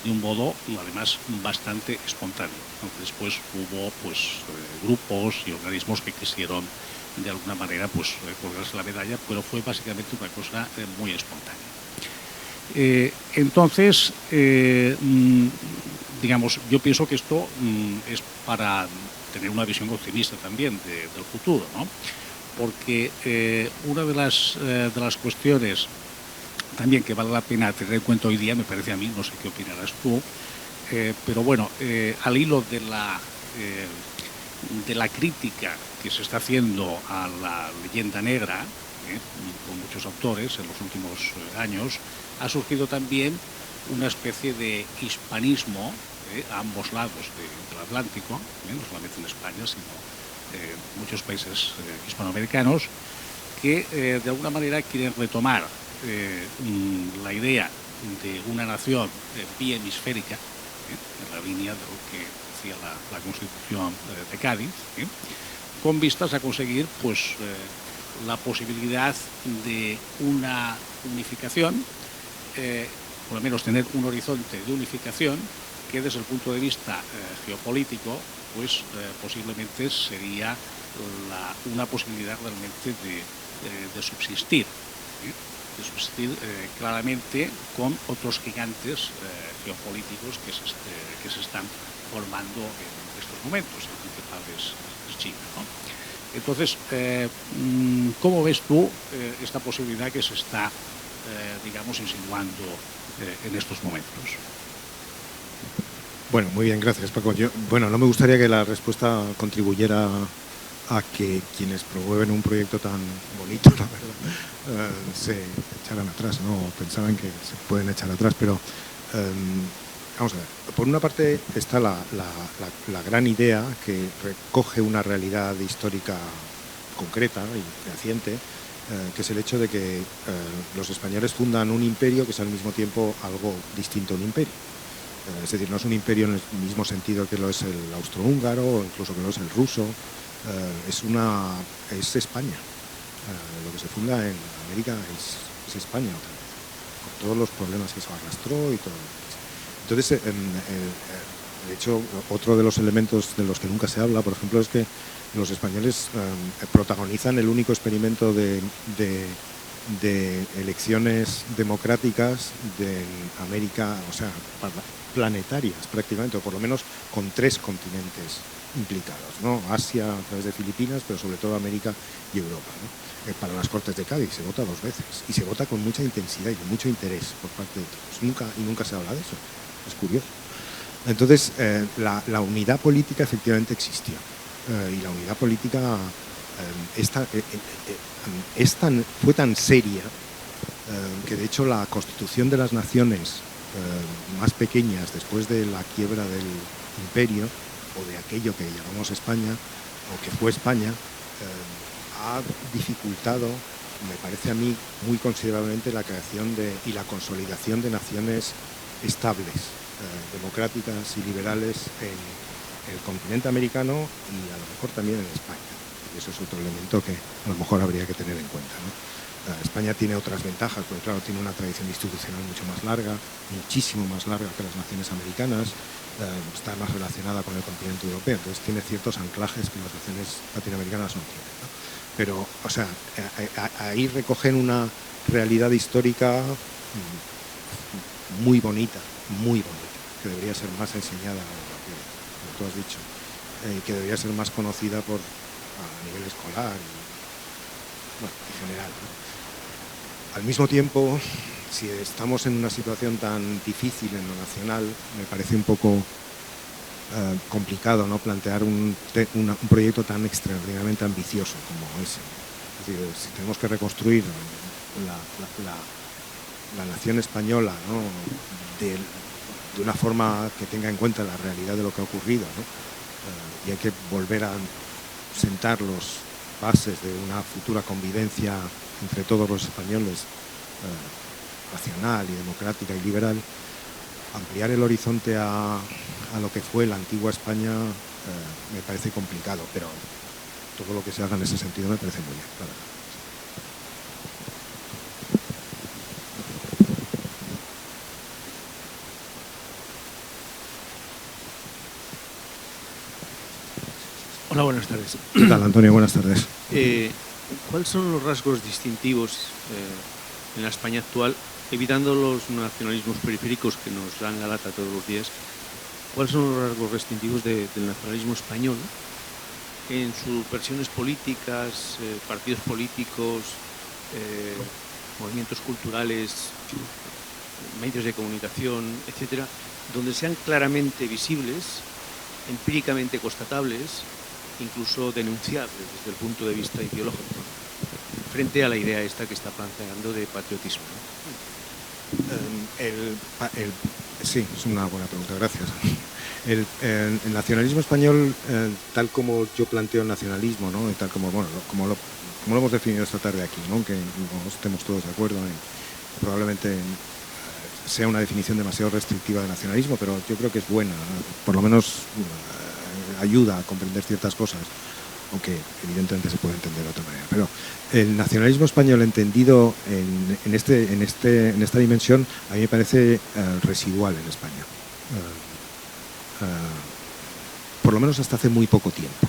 de un modo además bastante espontáneo. Aunque después hubo grupos y organismos que quisieron de alguna manera colgarse la medalla, pero fue básicamente una cosa muy espontánea. Entonces, digamos, yo pienso que esto es para tener una visión optimista también del futuro, ¿no? Porque una de las cuestiones también que vale la pena tener en cuenta hoy día, me parece a mí, no sé qué opinarás tú, pero bueno, al hilo de la crítica que se está haciendo a la leyenda negra, con muchos autores en los últimos años, ha surgido también una especie de hispanismo a ambos lados del Atlántico, no solamente en España, sino en muchos países hispanoamericanos, que de alguna manera quieren retomar la idea de una nación bihemisférica, en la línea de lo que decía la Constitución de Cádiz, con vistas a conseguir la posibilidad de una unificación, por lo menos tener un horizonte de unificación que desde el punto de vista geopolítico posiblemente sería una posibilidad realmente de subsistir. De subsistir claramente con otros gigantes geopolíticos que se están formando en estos momentos. El principal es China, ¿no? Entonces, ¿cómo ves tú esta posibilidad que se está, digamos, insinuando en estos momentos? Bueno, muy bien, gracias, Paco. No me gustaría que la respuesta contribuyera a que quienes promueven un proyecto tan bonito, la verdad, se echaran atrás, ¿no? O pensaban que se pueden echar atrás, pero vamos a ver. Por una parte está la gran idea que recoge una realidad histórica concreta y fehaciente, que es el hecho de que los españoles fundan un imperio que es al mismo tiempo algo distinto a un imperio. Es decir, no es un imperio en el mismo sentido que lo es el austrohúngaro o incluso que lo es el ruso. Es España. Lo que se funda en América es España otra vez, con todos los problemas que eso arrastró y todo. Entonces, de hecho, otro de los elementos de los que nunca se habla, por ejemplo, es que los españoles protagonizan el único experimento de elecciones democráticas de América, o sea, planetarias prácticamente, o por lo menos con 3 continentes implicados, ¿no? Asia a través de Filipinas, pero sobre todo América y Europa, ¿no? Para las Cortes de Cádiz se vota 2 veces y se vota con mucha intensidad y con mucho interés por parte de todos. Nunca se habla de eso. Es curioso. Entonces, la unidad política efectivamente existió. Y la unidad política fue tan seria que, de hecho, la constitución de las naciones más pequeñas después de la quiebra del imperio o de aquello que llamamos España o que fue España, ha dificultado, me parece a mí, muy considerablemente la creación y la consolidación de naciones estables, democráticas y liberales en el continente americano y a lo mejor también en España. Y eso es otro elemento que a lo mejor habría que tener en cuenta, ¿no? España tiene otras ventajas, porque claro, tiene una tradición institucional mucho más larga, muchísimo más larga que las naciones americanas, está más relacionada con el continente europeo, entonces tiene ciertos anclajes que las naciones latinoamericanas no tienen, ¿no? Pero, o sea, ahí recogen una realidad histórica muy bonita, que debería ser más enseñada, como tú has dicho, que debería ser más conocida a nivel escolar y, en general, ¿no? Al mismo tiempo, si estamos en una situación tan difícil en lo nacional, me parece un poco complicado, ¿no?, plantear un proyecto tan extraordinariamente ambicioso como ese. Es decir, si tenemos que reconstruir la nación española, ¿no?, de una forma que tenga en cuenta la realidad de lo que ha ocurrido, ¿no?, y hay que volver a sentar las bases de una futura convivencia entre todos los españoles, racional y democrática y liberal, ampliar el horizonte a lo que fue la antigua España me parece complicado, pero todo lo que se haga en ese sentido me parece muy bien, la verdad. Hola, buenas tardes. ¿Qué tal, Antonio? Buenas tardes. ¿Cuáles son los rasgos distintivos en la España actual, evitando los nacionalismos periféricos que nos dan la lata todos los días? ¿Cuáles son los rasgos distintivos del nacionalismo español en sus versiones políticas, partidos políticos, movimientos culturales, medios de comunicación, etcétera, donde sean claramente visibles, empíricamente constatables, incluso denunciables desde el punto de vista ideológico, frente a la idea esta que está planteando de patriotismo? Sí, es una buena pregunta, gracias. El nacionalismo español, tal como yo planteo el nacionalismo, ¿no?, y tal como, bueno, como lo hemos definido esta tarde aquí, ¿no?, que no estemos todos de acuerdo, probablemente sea una definición demasiado restrictiva de nacionalismo, pero yo creo que es buena, ¿no?, por lo menos ayuda a comprender ciertas cosas, aunque evidentemente se puede entender de otra manera. Pero el nacionalismo español entendido en esta dimensión a mí me parece residual en España, por lo menos hasta hace muy poco tiempo,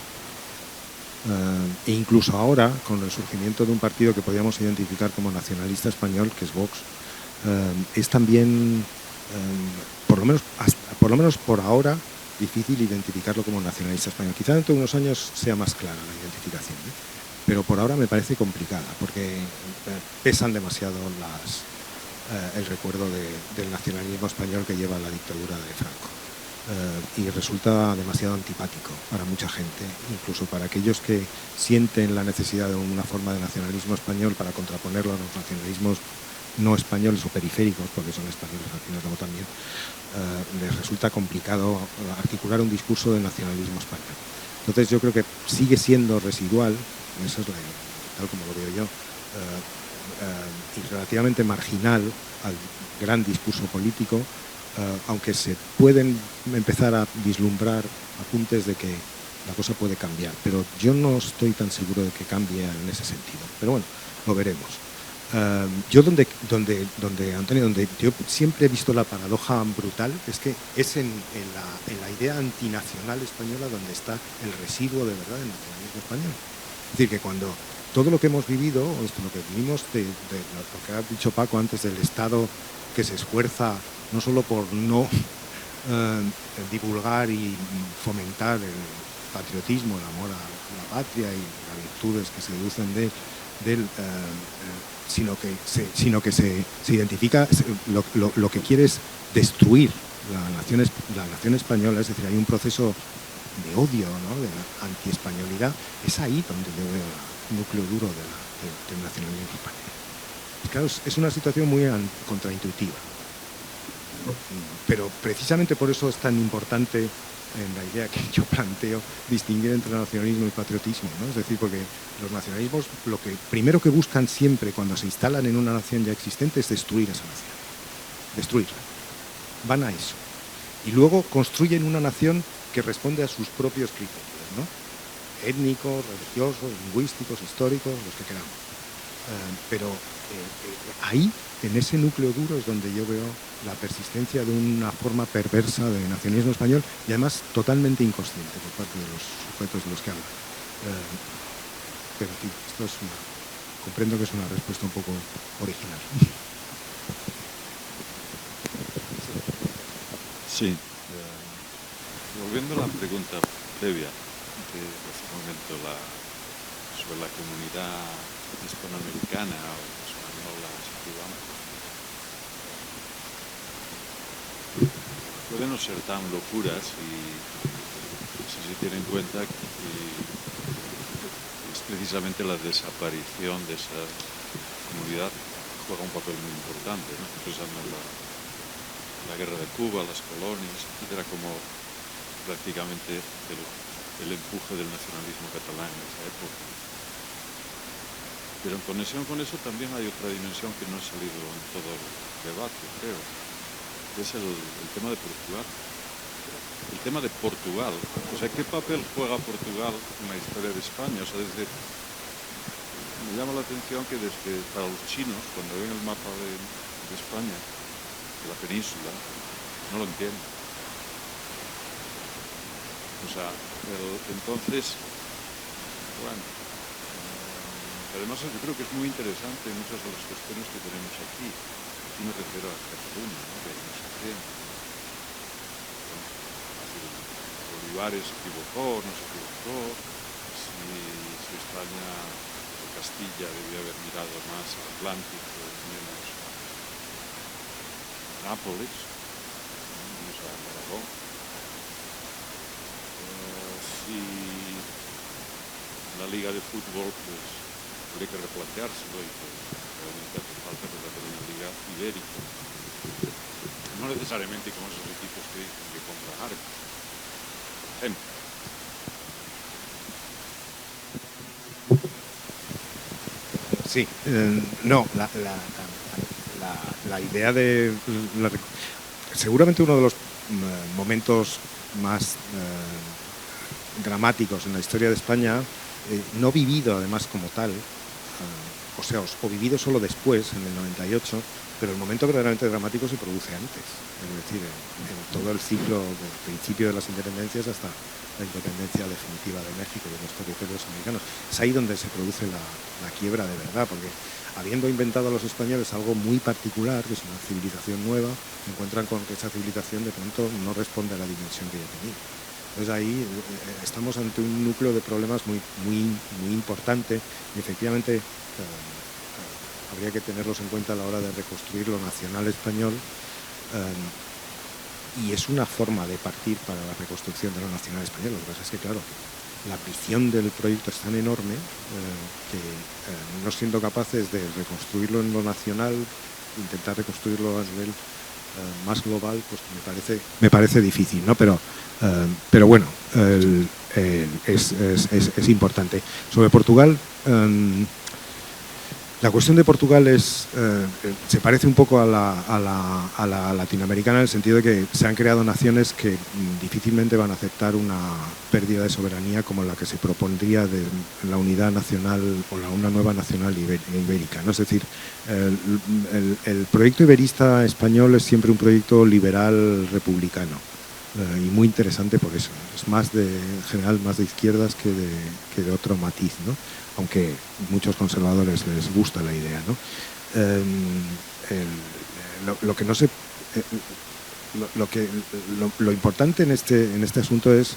e incluso ahora con el surgimiento de un partido que podríamos identificar como nacionalista español, que es Vox, es también por lo menos por ahora difícil identificarlo como nacionalista español. Quizá dentro de unos años sea más clara la identificación, pero por ahora me parece complicada, porque pesan demasiado el recuerdo del nacionalismo español que lleva la dictadura de Franco, y resulta demasiado antipático para mucha gente, incluso para aquellos que sienten la necesidad de una forma de nacionalismo español para contraponerlo a los nacionalismos no españoles o periféricos, porque son españoles al fin y al cabo también. Les resulta complicado articular un discurso de nacionalismo español. Entonces yo creo que sigue siendo residual, eso es tal como lo veo yo, y relativamente marginal al gran discurso político, aunque se pueden empezar a vislumbrar apuntes de que la cosa puede cambiar, pero yo no estoy tan seguro de que cambie en ese sentido. Pero bueno, lo veremos. Yo donde yo siempre he visto la paradoja brutal es que es en la idea antinacional española donde está el residuo de verdad del nacionalismo español. Es decir, que cuando todo lo que hemos vivido, lo que vivimos de lo que ha dicho Paco antes, del Estado que se esfuerza no solo por no divulgar y fomentar el patriotismo, el amor a la patria y las virtudes que se deducen de él, sino que se identifica, lo que quiere es destruir la nación española. Es decir, hay un proceso de odio, ¿no?, de antiespañolidad. Es ahí donde yo veo el núcleo duro del nacionalismo español. Claro, es una situación muy contraintuitiva, pero precisamente por eso es tan importante en la idea que yo planteo distinguir entre nacionalismo y patriotismo, ¿no? Es decir, porque los nacionalismos lo que primero que buscan siempre cuando se instalan en una nación ya existente es destruir esa nación, destruirla. Van a eso. Y luego construyen una nación que responde a sus propios criterios, ¿no?, étnicos, religiosos, lingüísticos, históricos, los que queramos. Pero ahí, en ese núcleo duro, es donde yo veo la persistencia de una forma perversa de nacionalismo español, y además totalmente inconsciente por parte de los sujetos de los que hablan. Pero en fin, comprendo que es una respuesta un poco original. Sí, volviendo a la pregunta previa de hace un momento sobre la comunidad hispanoamericana o española, si digamos. puede no ser tan locuras si se tiene en cuenta que es precisamente la desaparición de esa comunidad que juega un papel muy importante, ¿no? Pensando en la guerra de Cuba, las colonias, etcétera, como prácticamente el empuje del nacionalismo catalán en esa época. Pero en conexión con eso también hay otra dimensión que no ha salido en todo el debate, creo, que es el tema de Portugal. El tema de Portugal, o sea, ¿qué papel juega Portugal en la historia de España? O sea, me llama la atención que para los chinos, cuando ven el mapa de España, de la península, no lo entienden. O sea, entonces, bueno, además yo creo que es muy interesante muchas de las cuestiones que tenemos aquí. Aquí me refiero a Cataluña, ¿no? Que no se entiende. Bolívar se equivocó, no se equivocó, si España o Castilla debía haber mirado más al Atlántico, menos a Nápoles, menos a Aragón. Si la Liga de Fútbol, pues habría que replanteárselo y que realmente hace falta que tener una Liga Ibérica. No necesariamente con esos equipos que dicen que compra Arcos. Sí, no, la idea de... seguramente uno de los momentos más dramáticos en la historia de España, no vivido además como tal, o vivido solo después, en el 98, pero el momento verdaderamente dramático se produce antes, es decir, en todo el ciclo del principio de las independencias hasta la independencia definitiva de México y de los territorios americanos. Es ahí donde se produce la quiebra de verdad, porque habiendo inventado a los españoles algo muy particular, que es una civilización nueva, se encuentran con que esa civilización de pronto no responde a la dimensión que ya tenía. Entonces ahí estamos ante un núcleo de problemas muy importante y efectivamente habría que tenerlos en cuenta a la hora de reconstruir lo nacional español, y es una forma de partir para la reconstrucción de lo nacional español. Lo que pasa es que, claro, la ambición del proyecto es tan enorme que no siendo capaces de reconstruirlo en lo nacional, intentar reconstruirlo a nivel más global, pues me parece difícil, ¿no? Pero bueno, es importante. Sobre Portugal, la cuestión de Portugal se parece un poco a la latinoamericana, en el sentido de que se han creado naciones que difícilmente van a aceptar una pérdida de soberanía como la que se propondría de la unidad nacional o una nueva nacional ibérica, ¿no? Es decir, el proyecto iberista español es siempre un proyecto liberal republicano, y muy interesante por eso. Es en general más de izquierdas que de otro matiz, ¿no? Aunque a muchos conservadores les gusta la idea, ¿no? Lo importante en este asunto es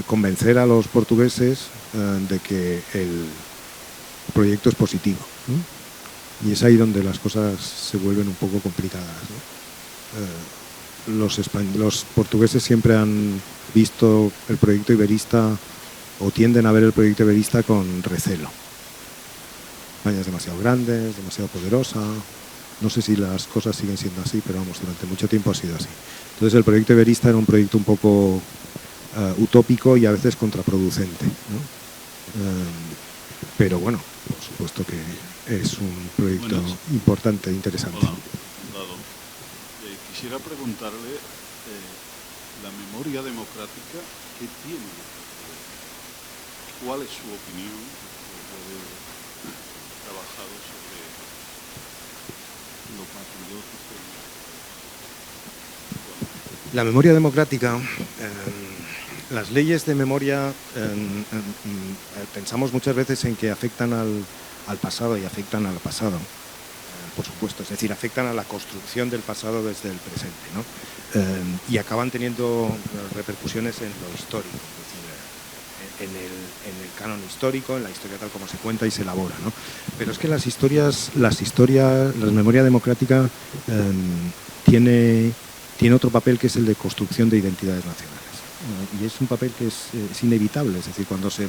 convencer a los portugueses de que el proyecto es positivo, ¿no? Y es ahí donde las cosas se vuelven un poco complicadas, ¿no? Los portugueses siempre han visto el proyecto iberista, o tienden a ver el proyecto iberista con recelo. España es demasiado grande, es demasiado poderosa. No sé si las cosas siguen siendo así, pero vamos, durante mucho tiempo ha sido así. Entonces el proyecto iberista era un proyecto un poco utópico y a veces contraproducente, ¿no? Pero bueno, por supuesto que es un proyecto importante, interesante. Quisiera preguntarle la memoria democrática que tiene. ¿Cuál es su opinión después de haber trabajado sobre lo patriótico? La memoria democrática, las leyes de memoria, pensamos muchas veces en que afectan al pasado y afectan al pasado, por supuesto, es decir, afectan a la construcción del pasado desde el presente, ¿no? Y acaban teniendo repercusiones en lo histórico, es decir, en el canon histórico, en la historia tal como se cuenta y se elabora, ¿no? Pero es que la memoria democrática tiene tiene otro papel que es el de construcción de identidades nacionales. Y es un papel que es inevitable, es decir, cuando se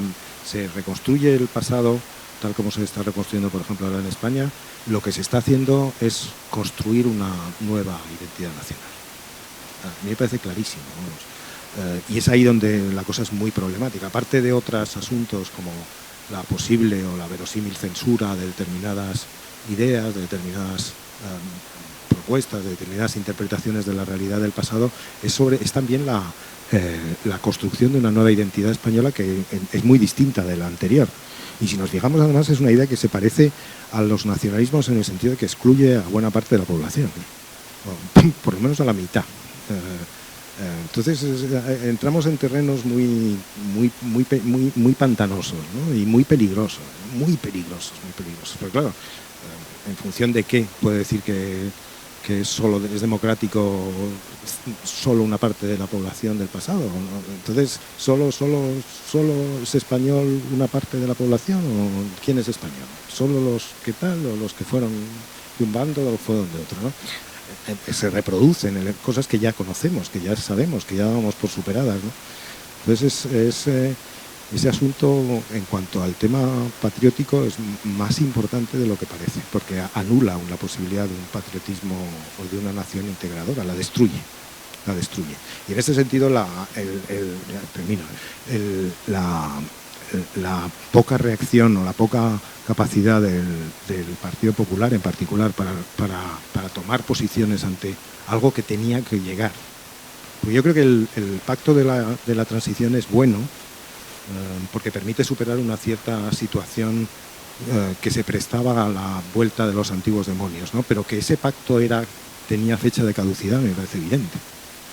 reconstruye el pasado, tal como se está reconstruyendo, por ejemplo, ahora en España, lo que se está haciendo es construir una nueva identidad nacional. A mí me parece clarísimo, vamos. Y es ahí donde la cosa es muy problemática. Aparte de otros asuntos como la posible o la verosímil censura de determinadas ideas, de determinadas propuestas, de determinadas interpretaciones de la realidad del pasado, es también la construcción de una nueva identidad española que es muy distinta de la anterior. Y si nos fijamos, además, es una idea que se parece a los nacionalismos en el sentido de que excluye a buena parte de la población, o por lo menos a la mitad. Entonces entramos en terrenos muy pantanosos, ¿no? Y muy peligrosos. Pero claro, en función de qué puede decir que es democrático solo una parte de la población del pasado, ¿no? Entonces, ¿solo es español una parte de la población o quién es español? ¿Solo los que tal o los que fueron de un bando o fueron de otro, ¿no? Se reproducen cosas que ya conocemos, que ya sabemos, que ya damos por superadas, ¿no? Entonces ese asunto en cuanto al tema patriótico es más importante de lo que parece, porque anula la posibilidad de un patriotismo o de una nación integradora, la destruye. Y en ese sentido la poca reacción o la poca capacidad del Partido Popular en particular para tomar posiciones ante algo que tenía que llegar. Porque yo creo que el pacto de la transición es bueno, porque permite superar una cierta situación que se prestaba a la vuelta de los antiguos demonios, ¿no? Pero que ese pacto tenía fecha de caducidad me parece evidente,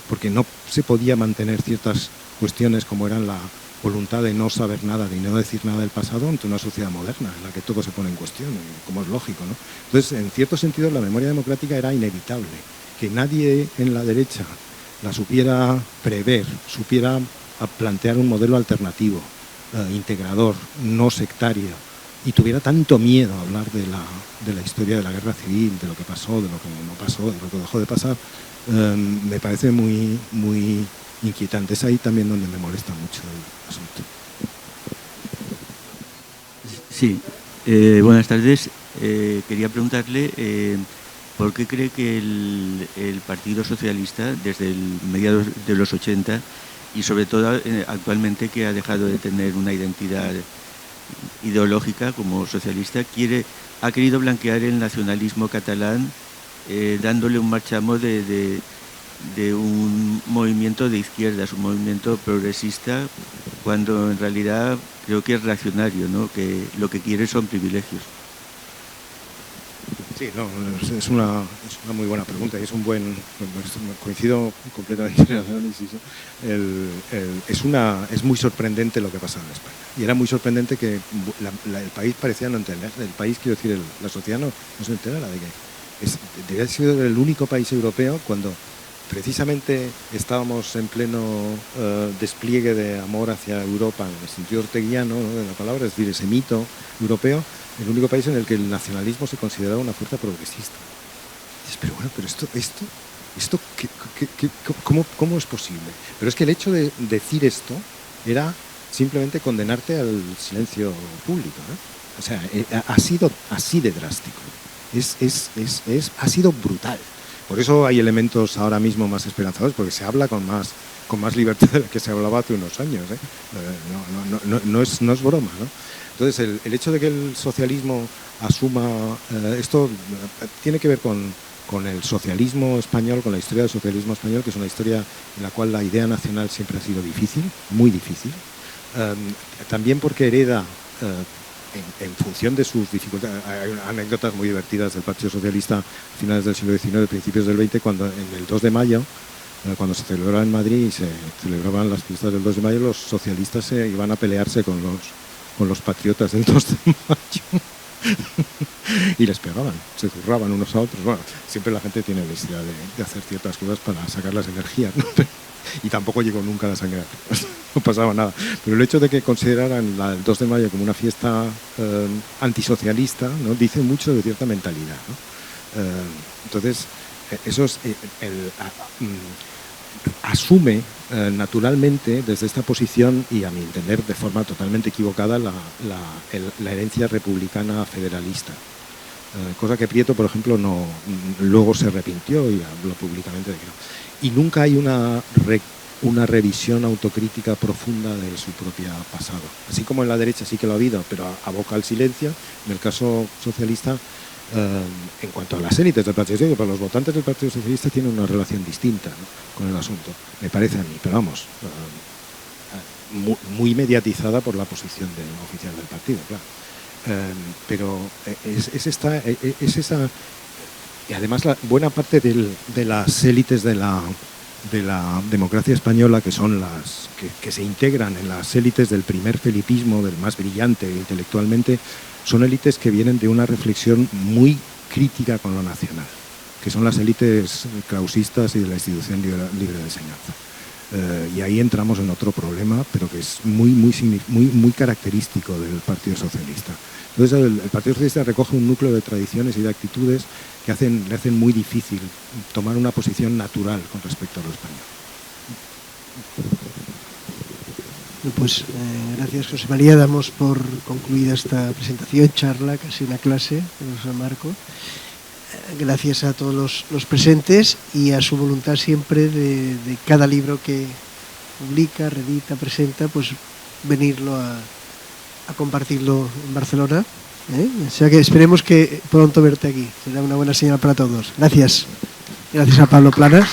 porque no se podía mantener ciertas cuestiones como eran la voluntad de no saber nada, de no decir nada del pasado ante una sociedad moderna en la que todo se pone en cuestión, como es lógico, ¿no? Entonces, en cierto sentido, la memoria democrática era inevitable, que nadie en la derecha la supiera prever, supiera plantear un modelo alternativo, integrador, no sectario, y tuviera tanto miedo a hablar de la historia de la guerra civil, de lo que pasó, de lo que no pasó, de lo que dejó de pasar, me parece muy, muy inquietante. Es ahí también donde me molesta mucho el asunto. Sí, buenas tardes. Quería preguntarle por qué cree que el Partido Socialista, desde el mediados de los 80, y sobre todo actualmente que ha dejado de tener una identidad ideológica como socialista, ha querido blanquear el nacionalismo catalán dándole un marchamo de un movimiento de izquierdas, un movimiento progresista, cuando en realidad creo que es reaccionario, ¿no? Que lo que quiere son privilegios. Sí, no, es una muy buena pregunta y es un buen, coincido completamente en el análisis. Es muy sorprendente lo que pasa en España, y era muy sorprendente que el país parecía no entender. El país, quiero decir, la sociedad no se enterara de que debía ser el único país europeo cuando precisamente estábamos en pleno despliegue de amor hacia Europa, en el sentido orteguiano, ¿no?, de la palabra, es decir, ese mito europeo, el único país en el que el nacionalismo se consideraba una fuerza progresista. Y dices, pero bueno, pero esto ¿cómo es posible? Pero es que el hecho de decir esto era simplemente condenarte al silencio público, ¿no? O sea, ha sido así de drástico. Ha sido brutal. Por eso hay elementos ahora mismo más esperanzadores, porque se habla con más libertad de la que se hablaba hace unos años, ¿eh? No es broma, ¿no? Entonces, el hecho de que el socialismo asuma esto tiene que ver con el socialismo español, con la historia del socialismo español, que es una historia en la cual la idea nacional siempre ha sido difícil, muy difícil. También porque hereda, en función de sus dificultades, hay anécdotas muy divertidas del Partido Socialista a finales del siglo XIX, principios del XX, cuando en el 2 de mayo, cuando se celebraba en Madrid y se celebraban las fiestas del 2 de mayo, los socialistas se iban a pelearse con los patriotas del 2 de mayo y les pegaban, se zurraban unos a otros. Bueno, siempre la gente tiene necesidad de hacer ciertas cosas para sacar las energías, ¿no? Y tampoco llegó nunca la sangre, no pasaba nada. Pero el hecho de que consideraran el 2 de mayo como una fiesta antisocialista, ¿no?, dice mucho de cierta mentalidad, ¿no? Entonces, asume naturalmente desde esta posición, y a mi entender de forma totalmente equivocada, la herencia republicana federalista. Cosa que Prieto, por ejemplo, luego se arrepintió y habló públicamente de que no. Y nunca hay una revisión autocrítica profunda de su propio pasado. Así como en la derecha sí que lo ha habido, pero aboca al silencio. En el caso socialista, en cuanto a las élites del Partido Socialista, para los votantes del Partido Socialista tienen una relación distinta, ¿no?, con el asunto, me parece a mí, pero vamos, muy mediatizada por la posición oficial del partido, claro. Pero es esa, y además buena parte de las élites de la democracia española, que son las que se integran en las élites del primer felipismo, del más brillante intelectualmente, son élites que vienen de una reflexión muy crítica con lo nacional, que son las élites clausistas y de la institución libre de enseñanza. Y ahí entramos en otro problema, pero que es muy característico del Partido Socialista. Entonces el Partido Socialista recoge un núcleo de tradiciones y de actitudes que le hacen muy difícil tomar una posición natural con respecto a lo español. Pues gracias, José María. Damos por concluida esta presentación, charla, casi una clase de José Marco. Gracias a todos los presentes y a su voluntad siempre de cada libro que publica, reedita, presenta, pues venirlo a compartirlo en Barcelona. O sea que esperemos que pronto verte aquí. Será una buena señal para todos. Gracias. Gracias a Pablo Planas.